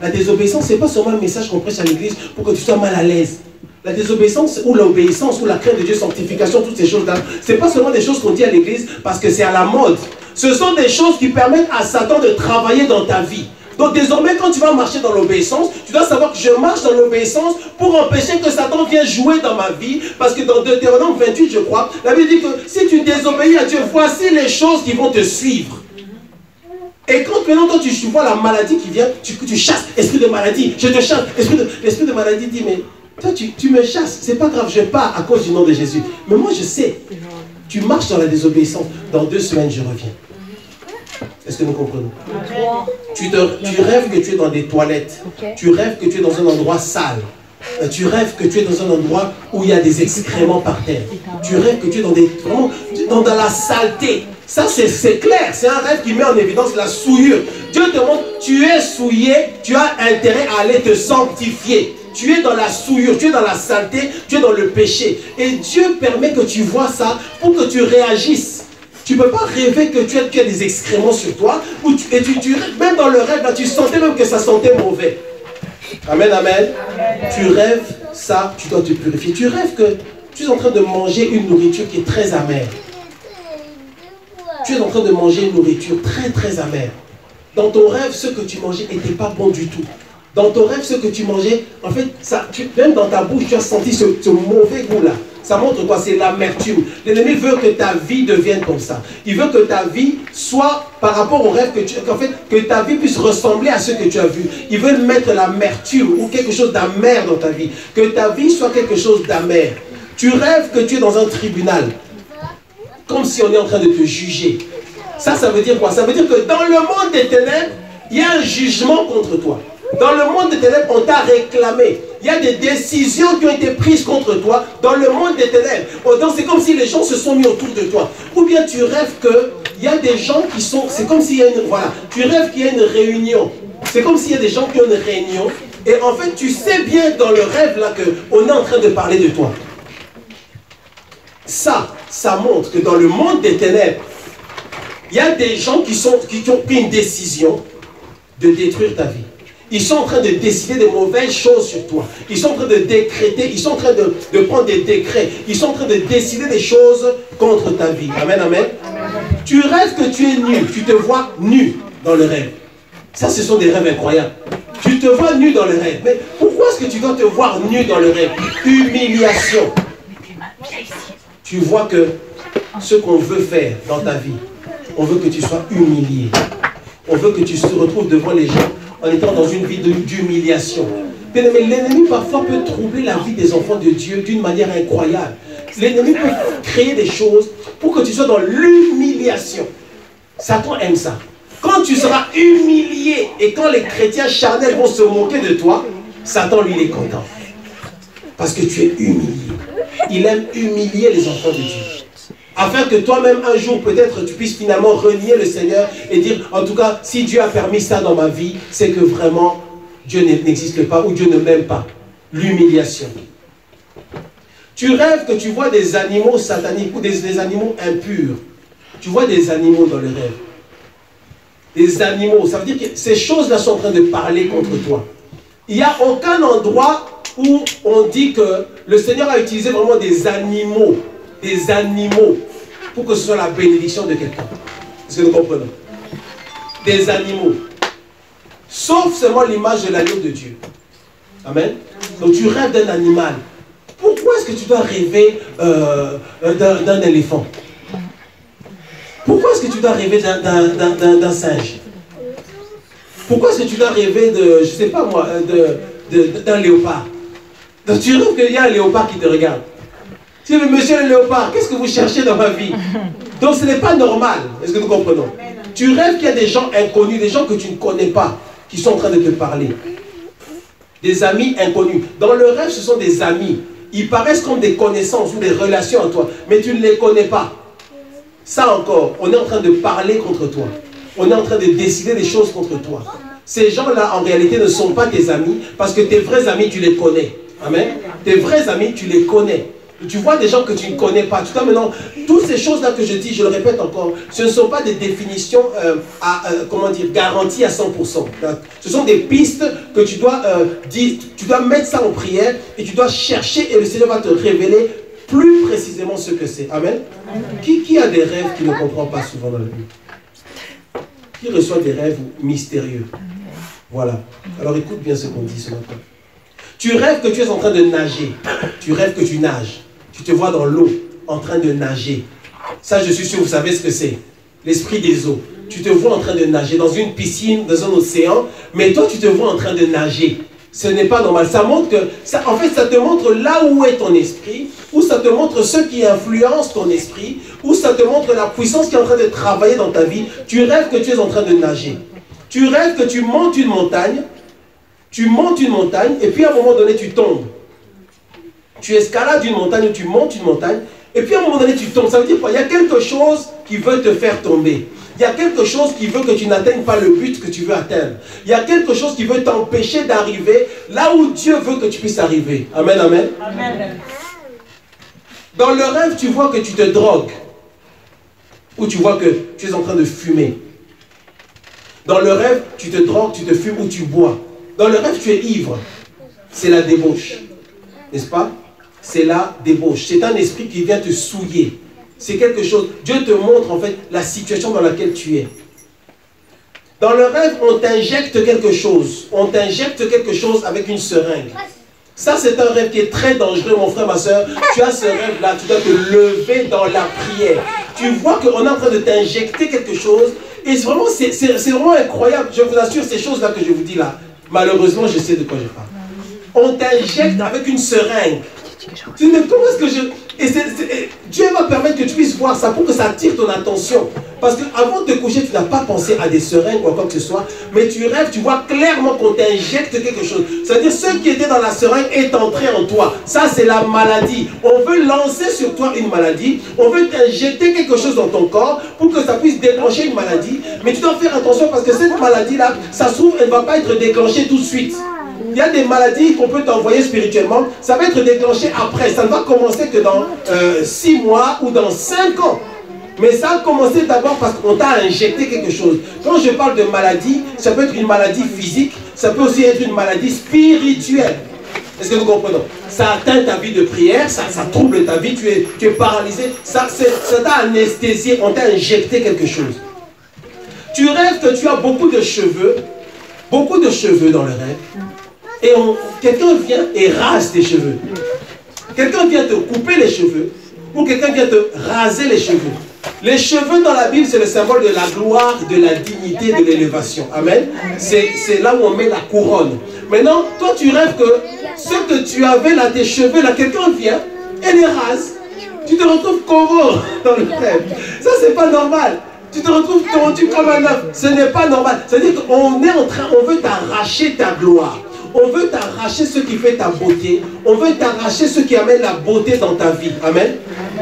La désobéissance, ce n'est pas seulement un message qu'on prêche à l'église pour que tu sois mal à l'aise. La désobéissance ou l'obéissance ou la crainte de Dieu, sanctification, toutes ces choses-là, ce n'est pas seulement des choses qu'on dit à l'église parce que c'est à la mode. Ce sont des choses qui permettent à Satan de travailler dans ta vie. Donc désormais, quand tu vas marcher dans l'obéissance, tu dois savoir que je marche dans l'obéissance pour empêcher que Satan vienne jouer dans ma vie. Parce que dans Deutéronome 28, je crois, la Bible dit que si tu désobéis à Dieu, voici les choses qui vont te suivre. Et quand maintenant toi, tu vois la maladie qui vient, tu chasses, esprit de maladie, je te chasse. L'esprit de maladie dit, mais toi, tu me chasses, c'est pas grave, je pars à cause du nom de Jésus. Mais moi, je sais, tu marches dans la désobéissance, dans 2 semaines, je reviens. Est-ce que nous comprenons? Tu rêves que tu es dans des toilettes, tu rêves que tu es dans un endroit sale, tu rêves que tu es dans un endroit où il y a des excréments par terre, tu rêves que tu es dans la saleté. Ça, c'est clair, c'est un rêve qui met en évidence la souillure. Dieu te montre, tu es souillé, tu as intérêt à aller te sanctifier. Tu es dans la souillure, tu es dans la saleté, tu es dans le péché. Et Dieu permet que tu vois ça pour que tu réagisses. Tu ne peux pas rêver que tu as des excréments sur toi. Même dans le rêve, là, tu sentais même que ça sentait mauvais. Amen, amen. Tu rêves ça, tu dois te purifier. Tu rêves que tu es en train de manger une nourriture qui est très amère. Tu es en train de manger une nourriture très très amère. Dans ton rêve, ce que tu mangeais n'était pas bon du tout. Dans ton rêve, ce que tu mangeais, en fait, même dans ta bouche, tu as senti ce mauvais goût-là. Ça montre quoi? C'est l'amertume. L'ennemi veut que ta vie devienne comme ça. Il veut que ta vie soit par rapport au rêve que ta vie puisse ressembler à ce que tu as vu. Il veut mettre l'amertume ou quelque chose d'amer dans ta vie. Que ta vie soit quelque chose d'amer. Tu rêves que tu es dans un tribunal. Comme si on est en train de te juger. Ça veut dire quoi? Ça veut dire que dans le monde des ténèbres, il y a un jugement contre toi. Dans le monde des ténèbres, on t'a réclamé. Il y a des décisions qui ont été prises contre toi dans le monde des ténèbres. Donc c'est comme si les gens se sont mis autour de toi. Ou bien tu rêves qu'il y a des gens qui sont... C'est comme s'il y a une... Voilà. Tu rêves qu'il y a une réunion. C'est comme s'il y a des gens qui ont une réunion. Et en fait, tu sais bien dans le rêve là qu'on est en train de parler de toi. Ça montre que dans le monde des ténèbres, il y a des gens qui ont pris une décision de détruire ta vie. Ils sont en train de décider de mauvaises choses sur toi. Ils sont en train de décréter, ils sont en train de prendre des décrets. Ils sont en train de décider des choses contre ta vie. Amen, amen. Tu rêves que tu es nu, tu te vois nu dans le rêve. Ça, ce sont des rêves incroyables. Tu te vois nu dans le rêve. Mais pourquoi est-ce que tu dois te voir nu dans le rêve? Humiliation. Tu vois que ce qu'on veut faire dans ta vie, on veut que tu sois humilié. On veut que tu te retrouves devant les gens en étant dans une vie d'humiliation. Mais l'ennemi parfois peut troubler la vie des enfants de Dieu d'une manière incroyable. L'ennemi peut créer des choses pour que tu sois dans l'humiliation. Satan aime ça. Quand tu seras humilié et quand les chrétiens charnels vont se moquer de toi, Satan lui il est content. Parce que tu es humilié. Il aime humilier les enfants de Dieu. Afin que toi-même un jour peut-être tu puisses finalement renier le Seigneur et dire en tout cas si Dieu a permis ça dans ma vie, c'est que vraiment Dieu n'existe pas ou Dieu ne m'aime pas. L'humiliation. Tu rêves que tu vois des animaux sataniques ou des animaux impurs. Tu vois des animaux dans le rêve. Des animaux, ça veut dire que ces choses-là sont en train de parler contre toi. Il n'y a aucun endroit où on dit que le Seigneur a utilisé vraiment des animaux pour que ce soit la bénédiction de quelqu'un. Est-ce que nous comprenons? Des animaux. Sauf seulement l'image de l'agneau de Dieu. Amen. Donc tu rêves d'un animal. Pourquoi est-ce que tu dois rêver d'un éléphant? Pourquoi est-ce que tu dois rêver d'un singe? Pourquoi est-ce que tu dois rêver de, je ne sais pas moi, d'un léopard? Donc tu rêves qu'il y a un léopard qui te regarde. Tu dis, monsieur le léopard, qu'est-ce que vous cherchez dans ma vie? Donc ce n'est pas normal. Est-ce que nous comprenons? Tu rêves qu'il y a des gens inconnus, des gens que tu ne connais pas, qui sont en train de te parler. Des amis inconnus. Dans le rêve, ce sont des amis. Ils paraissent comme des connaissances ou des relations à toi, mais tu ne les connais pas. Ça encore, on est en train de parler contre toi. On est en train de décider des choses contre toi. Ces gens-là, en réalité, ne sont pas tes amis, parce que tes vrais amis, tu les connais. Amen. Tes vrais amis, tu les connais. Tu vois des gens que tu ne connais pas. Tu vois maintenant, toutes ces choses-là que je dis, je le répète encore, ce ne sont pas des définitions comment dire, garanties à 100%. Ce sont des pistes que tu dois dire, tu dois mettre ça en prière et tu dois chercher et le Seigneur va te révéler plus précisément ce que c'est. Amen. Qui a des rêves qu'il ne comprend pas souvent dans la vie? Qui reçoit des rêves mystérieux? Voilà. Alors écoute bien ce qu'on dit ce matin. Tu rêves que tu es en train de nager. Tu rêves que tu nages. Tu te vois dans l'eau, en train de nager. Ça, je suis sûr, vous savez ce que c'est. L'esprit des eaux. Tu te vois en train de nager dans une piscine, dans un océan, mais toi, tu te vois en train de nager. Ce n'est pas normal. Ça montre que, en fait, ça te montre là où est ton esprit, ou ça te montre ce qui influence ton esprit, ou ça te montre la puissance qui est en train de travailler dans ta vie. Tu rêves que tu es en train de nager. Tu rêves que tu montes une montagne. Tu montes une montagne, et puis à un moment donné, tu tombes. Tu escalades une montagne, ou tu montes une montagne, et puis à un moment donné, tu tombes. Ça veut dire quoi? Il y a quelque chose qui veut te faire tomber. Il y a quelque chose qui veut que tu n'atteignes pas le but que tu veux atteindre. Il y a quelque chose qui veut t'empêcher d'arriver là où Dieu veut que tu puisses arriver. Amen, amen. Amen. Dans le rêve, tu vois que tu te drogues. Ou tu vois que tu es en train de fumer. Dans le rêve, tu te drogues, tu te fumes ou tu bois. Dans le rêve, tu es ivre. C'est la débauche. n'est-ce pas? C'est la débauche. C'est un esprit qui vient te souiller. C'est quelque chose. Dieu te montre en fait la situation dans laquelle tu es. Dans le rêve, on t'injecte quelque chose. On t'injecte quelque chose avec une seringue. Ça, c'est un rêve qui est très dangereux, mon frère, ma soeur. Tu as ce rêve-là, tu dois te lever dans la prière. Tu vois qu'on est en train de t'injecter quelque chose. Et vraiment, c'est vraiment incroyable. Je vous assure, ces choses-là que je vous dis là, malheureusement, je sais de quoi je parle. On t'injecte avec une seringue. Tu dis, mais comment est-ce que je... Et Dieu va permettre que tu puisses voir ça pour que ça attire ton attention. Parce qu'avant de te coucher, tu n'as pas pensé à des seringues ou à quoi que ce soit. Mais tu rêves, tu vois clairement qu'on t'injecte quelque chose. C'est-à-dire, ce qui était dans la seringue est entré en toi. Ça, c'est la maladie. On veut lancer sur toi une maladie. On veut t'injecter quelque chose dans ton corps pour que ça puisse déclencher une maladie. Mais tu dois faire attention parce que cette maladie-là, ça se trouve, elle ne va pas être déclenchée tout de suite. Il y a des maladies qu'on peut t'envoyer spirituellement. Ça va être déclenché après. Ça ne va commencer que dans 6 mois ou dans 5 ans. Mais ça a commencé d'abord parce qu'on t'a injecté quelque chose. Quand je parle de maladie, ça peut être une maladie physique. Ça peut aussi être une maladie spirituelle. Est-ce que nous comprenons? Ça atteint ta vie de prière. Ça trouble ta vie. Tu es paralysé. Ça t'a anesthésié. On t'a injecté quelque chose. Tu rêves que tu as beaucoup de cheveux. Beaucoup de cheveux dans le rêve. Et quelqu'un vient et rase tes cheveux. Quelqu'un vient te couper les cheveux. Ou quelqu'un vient te raser les cheveux. Les cheveux dans la Bible, c'est le symbole de la gloire, de la dignité, de l'élévation. Amen. C'est là où on met la couronne. Maintenant, toi tu rêves que ce que tu avais là, tes cheveux, là, quelqu'un vient et les rase. Tu te retrouves comment dans le rêve? Ça, c'est pas normal. Tu te retrouves tendu comme un œuf. Ce n'est pas normal. C'est-à-dire qu'on est en train, on veut t'arracher ta gloire. On veut t'arracher ce qui fait ta beauté. On veut t'arracher ce qui amène la beauté dans ta vie. Amen.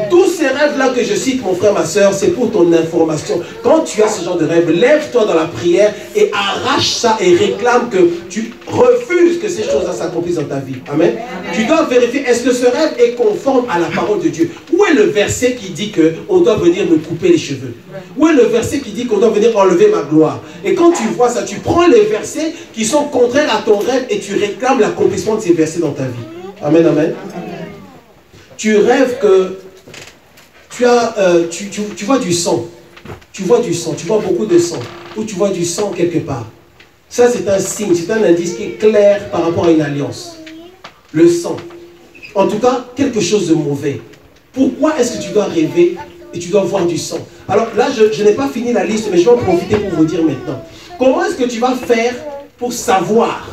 Tous ces rêves-là que je cite, mon frère, ma soeur, c'est pour ton information. Quand tu as ce genre de rêve, lève-toi dans la prière et arrache ça et réclame que tu refuses que ces choses-là s'accomplissent dans ta vie. Amen. Tu dois vérifier, est-ce que ce rêve est conforme à la parole de Dieu? Où est le verset qui dit qu'on doit venir me couper les cheveux? Où est le verset qui dit qu'on doit venir enlever ma gloire? Et quand tu vois ça, tu prends les versets qui sont contraires à ton rêve et tu réclames l'accomplissement de ces versets dans ta vie. Amen, amen. Tu rêves que tu vois du sang. Tu vois du sang, tu vois beaucoup de sang. Ou tu vois du sang quelque part. Ça, c'est un signe, c'est un indice qui est clair par rapport à une alliance. Le sang. En tout cas, quelque chose de mauvais. Pourquoi est-ce que tu dois rêver et tu dois voir du sang? Alors là, je n'ai pas fini la liste, mais je vais en profiter pour vous dire maintenant. Comment est-ce que tu vas faire pour savoir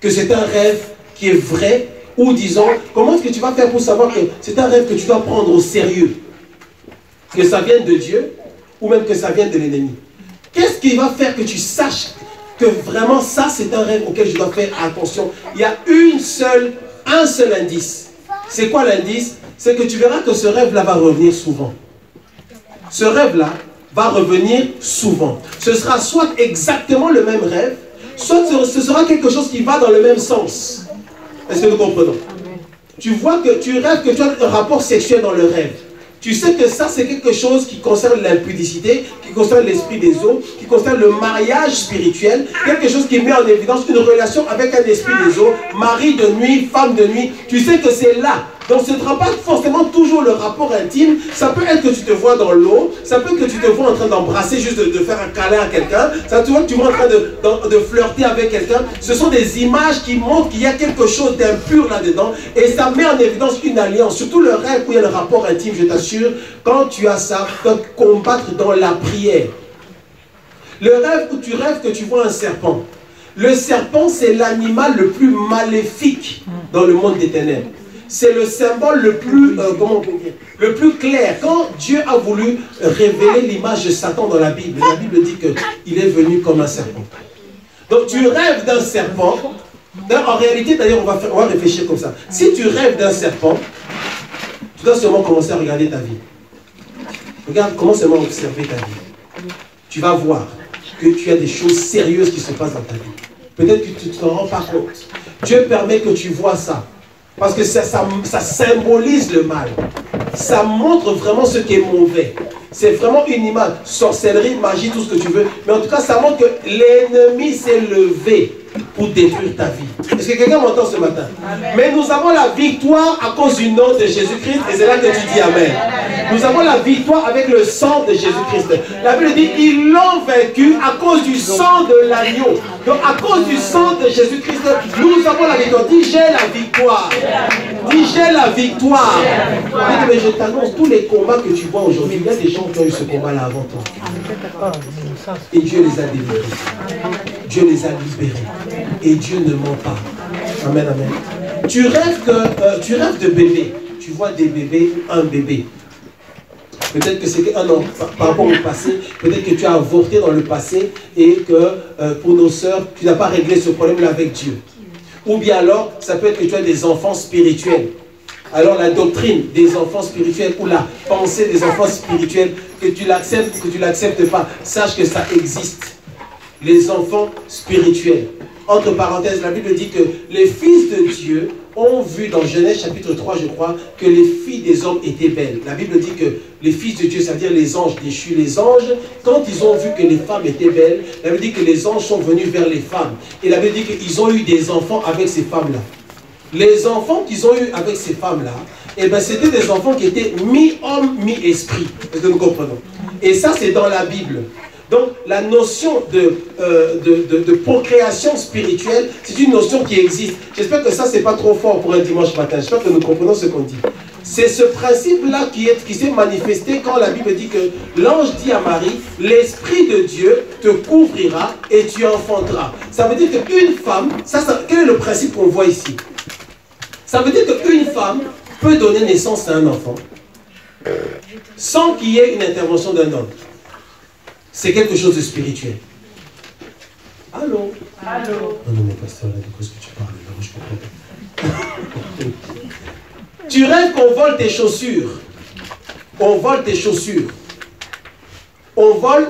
que c'est un rêve qui est vrai? Ou disons, comment est-ce que tu vas faire pour savoir que c'est un rêve que tu dois prendre au sérieux? Que ça vienne de Dieu ou même que ça vienne de l'ennemi. Qu'est-ce qui va faire que tu saches que vraiment ça c'est un rêve auquel je dois faire attention? Il y a un seul indice. C'est quoi l'indice? C'est que tu verras que ce rêve-là va revenir souvent. Ce rêve-là va revenir souvent. Ce sera soit exactement le même rêve, soit ce sera quelque chose qui va dans le même sens. Est-ce que nous comprenons? Tu vois que tu rêves que tu as un rapport sexuel dans le rêve. Tu sais que ça, c'est quelque chose qui concerne l'impudicité, qui concerne l'esprit des eaux, qui concerne le mariage spirituel, quelque chose qui met en évidence une relation avec un esprit des eaux, mari de nuit, femme de nuit. Tu sais que c'est là. Donc ce ne sera pas forcément toujours le rapport intime. Ça peut être que tu te vois dans l'eau, ça peut être que tu te vois en train d'embrasser, juste de faire un câlin à quelqu'un, ça te voit que tu vois en train de flirter avec quelqu'un. Ce sont des images qui montrent qu'il y a quelque chose d'impur là-dedans et ça met en évidence une alliance. Surtout le rêve où il y a le rapport intime, je t'assure, quand tu as ça, tu dois combattre dans la prière. Le rêve où tu rêves que tu vois un serpent. Le serpent, c'est l'animal le plus maléfique dans le monde des ténèbres. C'est le symbole le plus, le plus clair. Quand Dieu a voulu révéler l'image de Satan dans la Bible dit qu'il est venu comme un serpent. Donc tu rêves d'un serpent. En réalité, d'ailleurs, on va réfléchir comme ça. Si tu rêves d'un serpent, tu dois seulement commencer à regarder ta vie. Regarde, commence seulement à observer ta vie. Tu vas voir que tu as des choses sérieuses qui se passent dans ta vie. Peut-être que tu ne t'en rends pas compte. Dieu permet que tu vois ça. Parce que ça symbolise le mal. Ça montre vraiment ce qui est mauvais. C'est vraiment une image. Sorcellerie, magie, tout ce que tu veux. Mais en tout cas, ça montre que l'ennemi s'est levé pour détruire ta vie. Est-ce que quelqu'un m'entend ce matin? Amen. Mais nous avons la victoire à cause du nom de Jésus-Christ, et c'est là que tu dis Amen. Nous avons la victoire avec le sang de Jésus-Christ. La Bible dit, ils l'ont vaincu à cause du sang de l'agneau. Donc à cause du sang de Jésus-Christ, nous avons la victoire. Dis, j'ai la victoire. Dis, j'ai la victoire. Dis, mais je t'annonce, tous les combats que tu vois aujourd'hui, il y a des gens qui ont eu ce combat-là avant toi. Et Dieu les a délivrés. Dieu les a libérés. Et Dieu ne ment pas. Amen, amen. Tu rêves de bébé. Tu vois des bébés, un bébé. Peut-être que c'est un an par rapport au passé. Peut-être que tu as avorté dans le passé et que pour nos sœurs, tu n'as pas réglé ce problème-là avec Dieu. Ou bien alors, ça peut être que tu as des enfants spirituels. Alors la doctrine des enfants spirituels ou la pensée des enfants spirituels, que tu l'acceptes ou que tu ne l'acceptes pas, sache que ça existe. Les enfants spirituels. Entre parenthèses, la Bible dit que les fils de Dieu ont vu dans Genèse chapitre 3, je crois, que les filles des hommes étaient belles. La Bible dit que les fils de Dieu, c'est-à-dire les anges déchus, les anges, quand ils ont vu que les femmes étaient belles, la Bible dit que les anges sont venus vers les femmes. Et la Bible dit qu'ils ont eu des enfants avec ces femmes-là. Les enfants qu'ils ont eu avec ces femmes-là, eh ben, c'était des enfants qui étaient mi-homme, mi-esprit. Est-ce que nous comprenons? Et ça, c'est dans la Bible. Donc, la notion de procréation spirituelle, c'est une notion qui existe. J'espère que ça, c'est pas trop fort pour un dimanche matin. J'espère que nous comprenons ce qu'on dit. C'est ce principe-là qui s'est manifesté quand la Bible dit que l'ange dit à Marie, l'Esprit de Dieu te couvrira et tu enfanteras. Ça veut dire qu'une femme, quel est le principe qu'on voit ici? Ça veut dire qu'une femme peut donner naissance à un enfant sans qu'il y ait une intervention d'un homme. C'est quelque chose de spirituel. Allô? Allô? Oh non, mais pasteur, de quoi est-ce que tu parles là? Je comprends pas. Tu rêves qu'on vole tes chaussures. On vole tes chaussures. On vole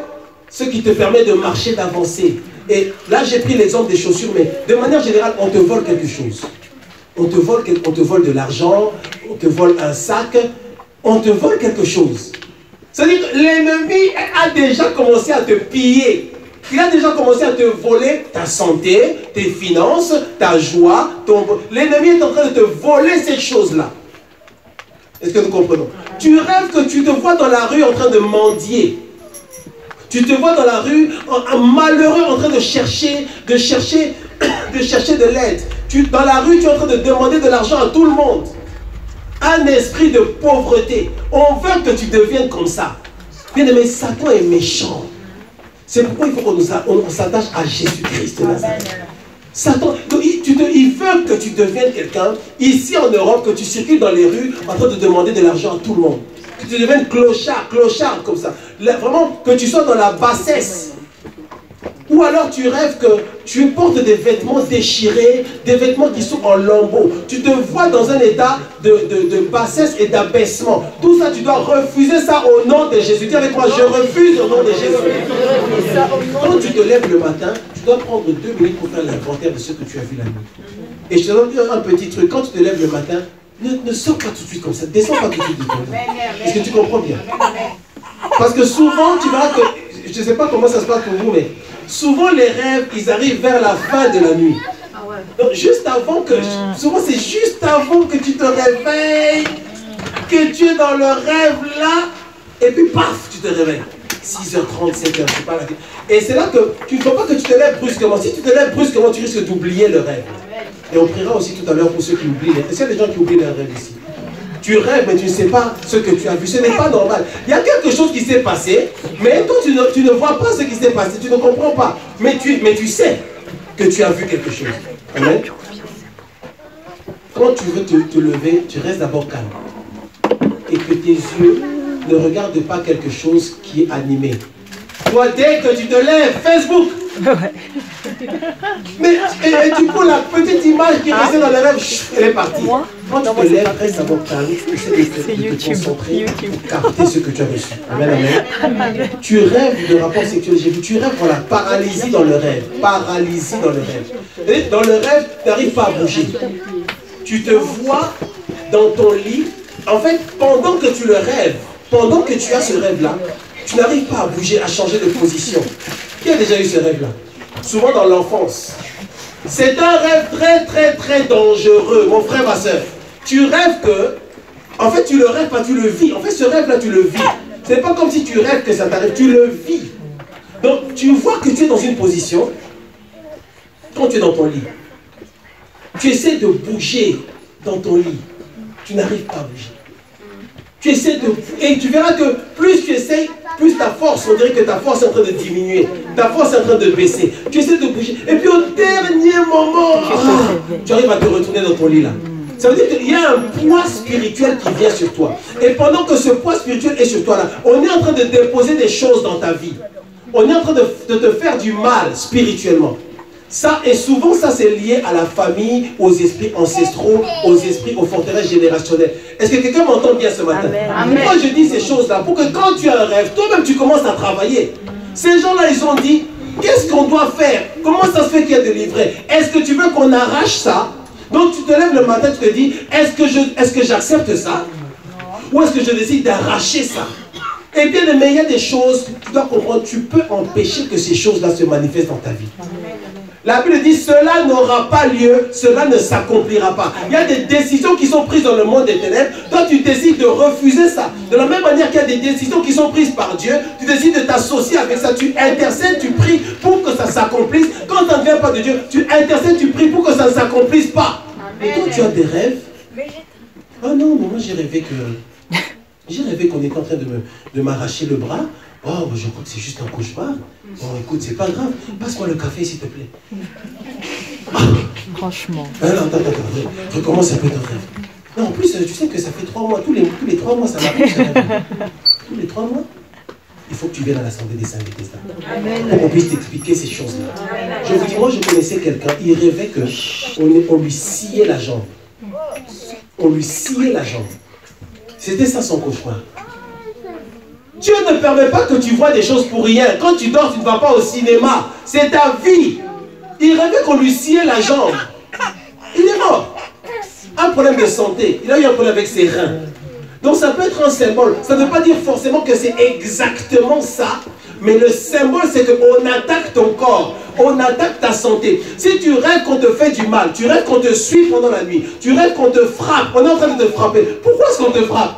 ce qui te permet de marcher, d'avancer. Et là, j'ai pris l'exemple des chaussures, mais de manière générale, on te vole quelque chose. On te vole de l'argent, on te vole un sac, on te vole quelque chose. C'est-à-dire que l'ennemi a déjà commencé à te piller. Il a déjà commencé à te voler ta santé, tes finances, ta joie. L'ennemi est en train de te voler ces choses-là. Est-ce que nous comprenons? Tu rêves que tu te vois dans la rue en train de mendier. Tu te vois dans la rue, un malheureux en train de chercher de l'aide. Dans la rue, tu es en train de demander de l'argent à tout le monde. Un esprit de pauvreté. On veut que tu deviennes comme ça. Bien aimé, Satan est méchant. C'est pourquoi il faut qu'on s'attache à Jésus-Christ. Satan, il veut que tu deviennes quelqu'un, ici en Europe, que tu circules dans les rues en train de demander de l'argent à tout le monde. Que tu deviennes clochard comme ça. Vraiment, que tu sois dans la bassesse. Ou alors tu rêves que tu portes des vêtements déchirés, des vêtements qui sont en lambeaux. Tu te vois dans un état de bassesse et d'abaissement. Tout ça, tu dois refuser ça au nom de Jésus. Dis avec moi, je refuse au nom de Jésus. Quand tu te lèves le matin, tu dois prendre 2 minutes pour faire l'inventaire de ce que tu as vu la nuit. Et je te donne un petit truc. Quand tu te lèves le matin, ne sors pas tout de suite comme ça. Descends pas tout de suite de ton lit. Est-ce que tu comprends bien? Parce que souvent, tu verras que, je ne sais pas comment ça se passe pour vous, mais souvent les rêves, ils arrivent vers la fin de la nuit. Donc juste avant que, souvent c'est juste avant que tu te réveilles, que tu es dans le rêve là, et puis paf, tu te réveilles. 6h30, 7h, je sais pas la vie. Et c'est là que tu ne faut pas que tu te lèves brusquement. Si tu te lèves brusquement, tu risques d'oublier le rêve. Et on priera aussi tout à l'heure pour ceux qui oublient. Est-ce qu'il y a des gens qui oublient leurs rêves ici? Tu rêves, mais tu ne sais pas ce que tu as vu. Ce n'est pas normal. Il y a quelque chose qui s'est passé, mais toi, tu ne vois pas ce qui s'est passé. Tu ne comprends pas. Mais tu sais que tu as vu quelque chose. Amen. Quand tu veux te lever, tu restes d'abord calme. Et que tes yeux ne regardent pas quelque chose qui est animé. Toi, dès que tu te lèves, Facebook. Mais et tu prends la petite image qui est restée dans le rêve, elle est partie. Quand tu te lèves, reste d'abord calme, essaie de te concentrer pour capter ce que tu as reçu. Amen, amen. Tu rêves de rapport sexuel, j'ai vu, tu rêves, voilà, paralysie dans le rêve. Paralysie dans le rêve. Et dans le rêve, tu n'arrives pas à bouger. Tu te vois dans ton lit. En fait, pendant que tu le rêves, pendant que tu as ce rêve-là, tu n'arrives pas à bouger, à changer de position. Qui a déjà eu ce rêve-là? Souvent dans l'enfance. C'est un rêve très, très, très dangereux, mon frère, ma soeur. Tu rêves que, en fait, tu le rêves pas, tu le vis. En fait, ce rêve-là, tu le vis. C'est pas comme si tu rêves que ça t'arrive, tu le vis. Donc, tu vois que tu es dans une position, quand tu es dans ton lit, tu essaies de bouger dans ton lit. Tu n'arrives pas à bouger. Tu essaies de... Et tu verras que plus tu essaies, plus ta force, on dirait que ta force est en train de diminuer. Ta force est en train de baisser. Tu essaies de bouger. Et puis au dernier moment, tu arrives à te retourner dans ton lit là. Ça veut dire qu'il y a un poids spirituel qui vient sur toi. Et pendant que ce poids spirituel est sur toi là, on est en train de déposer des choses dans ta vie. On est en train de te faire du mal spirituellement. Ça, et souvent, ça c'est lié à la famille, aux esprits ancestraux, aux forteresses générationnelles. Est-ce que quelqu'un m'entend bien ce matin? Amen. Pourquoi je dis ces choses-là? Pour que quand tu as un rêve, toi-même tu commences à travailler. Ces gens-là, ils ont dit, qu'est-ce qu'on doit faire? Comment ça se fait qu'il y a des livrets? Est-ce que tu veux qu'on arrache ça? Donc tu te lèves le matin, tu te dis, est-ce que j'accepte ça? Ou est-ce que je décide d'arracher ça? Eh bien, mais il y a des choses, tu dois comprendre, tu peux empêcher que ces choses-là se manifestent dans ta vie. La Bible dit, cela n'aura pas lieu, cela ne s'accomplira pas. Il y a des décisions qui sont prises dans le monde des ténèbres. Toi, tu décides de refuser ça. De la même manière qu'il y a des décisions qui sont prises par Dieu, tu décides de t'associer avec ça. Tu intercèdes, tu pries pour que ça s'accomplisse. Quand ça ne vient pas de Dieu, tu intercèdes, tu pries pour que ça ne s'accomplisse pas. Et quand tu as des rêves, ah non, mais moi j'ai rêvé que... J'ai rêvé qu'on était en train de m'arracher le bras. Oh, je crois que c'est juste un cauchemar. Bon, écoute, c'est pas grave. Passe-moi le café, s'il te plaît. Ah. Franchement. Ah, non, attends. Recommence un peu ton rêve. Non, en plus, tu sais que ça fait 3 mois. Tous les 3 mois, ça m'arrive. Tous les 3 mois, il faut que tu viennes à l'Assemblée des Saints et des Testants. Pour qu'on puisse t'expliquer ces choses-là. Je vous dis, moi, je connaissais quelqu'un. Il rêvait qu'on lui sciait la jambe. On lui sciait la jambe. C'était ça son cauchemar. Dieu ne permet pas que tu vois des choses pour rien. Quand tu dors, tu ne vas pas au cinéma. C'est ta vie. Il rêvait qu'on lui sciait la jambe. Il est mort. Un problème de santé. Il a eu un problème avec ses reins. Donc ça peut être un symbole. Ça ne veut pas dire forcément que c'est exactement ça. Mais le symbole, c'est qu'on attaque ton corps. On attaque ta santé. Si tu rêves qu'on te fait du mal, tu rêves qu'on te suit pendant la nuit, tu rêves qu'on te frappe, on est en train de te frapper. Pourquoi est-ce qu'on te frappe?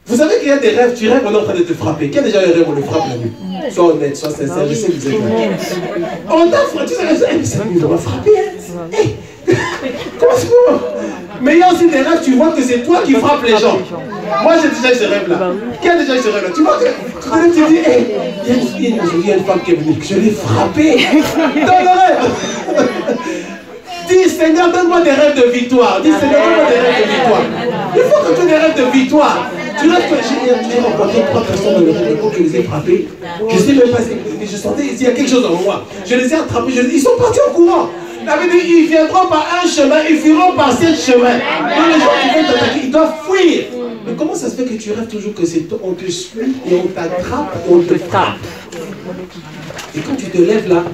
Vous savez qu'il y a des rêves, tu rêves, on est en train de te frapper. Qui a déjà eu un rêve, on le frappe la nuit? Sois honnête, sois sincère, je sais que vous êtes là. On t'a frappé, tu sais, on va frapper. Comment c'est bon? Mais il y a aussi des rêves, tu vois que c'est toi qui frappes les gens. Moi j'ai déjà eu ce rêve-là. Qui a déjà eu ce rêve-là? Tu vois que tu dis, hey, il y a une femme qui est venue, je l'ai frappée. Dans le rêve. Dis Seigneur, donne-moi des rêves de victoire. Dis Seigneur, donne-moi des rêves de victoire. Il faut que tu aies des rêves de victoire. Tu rêves que j'ai rencontré 3 personnes dans le rêve, quand je les ai frappés. Je sais même pas, je sentais qu'il y a quelque chose en moi. Je les ai attrapés, ils sont partis en courant. La Bible dit, ils viendront par un chemin, ils fuiront par 7 chemins. Donc les gens qui viennent t'attaquer, ils doivent fuir. Mais comment ça se fait que tu rêves toujours que c'est toi, on te suit et on t'attrape et on te frappe? Et quand tu te lèves là,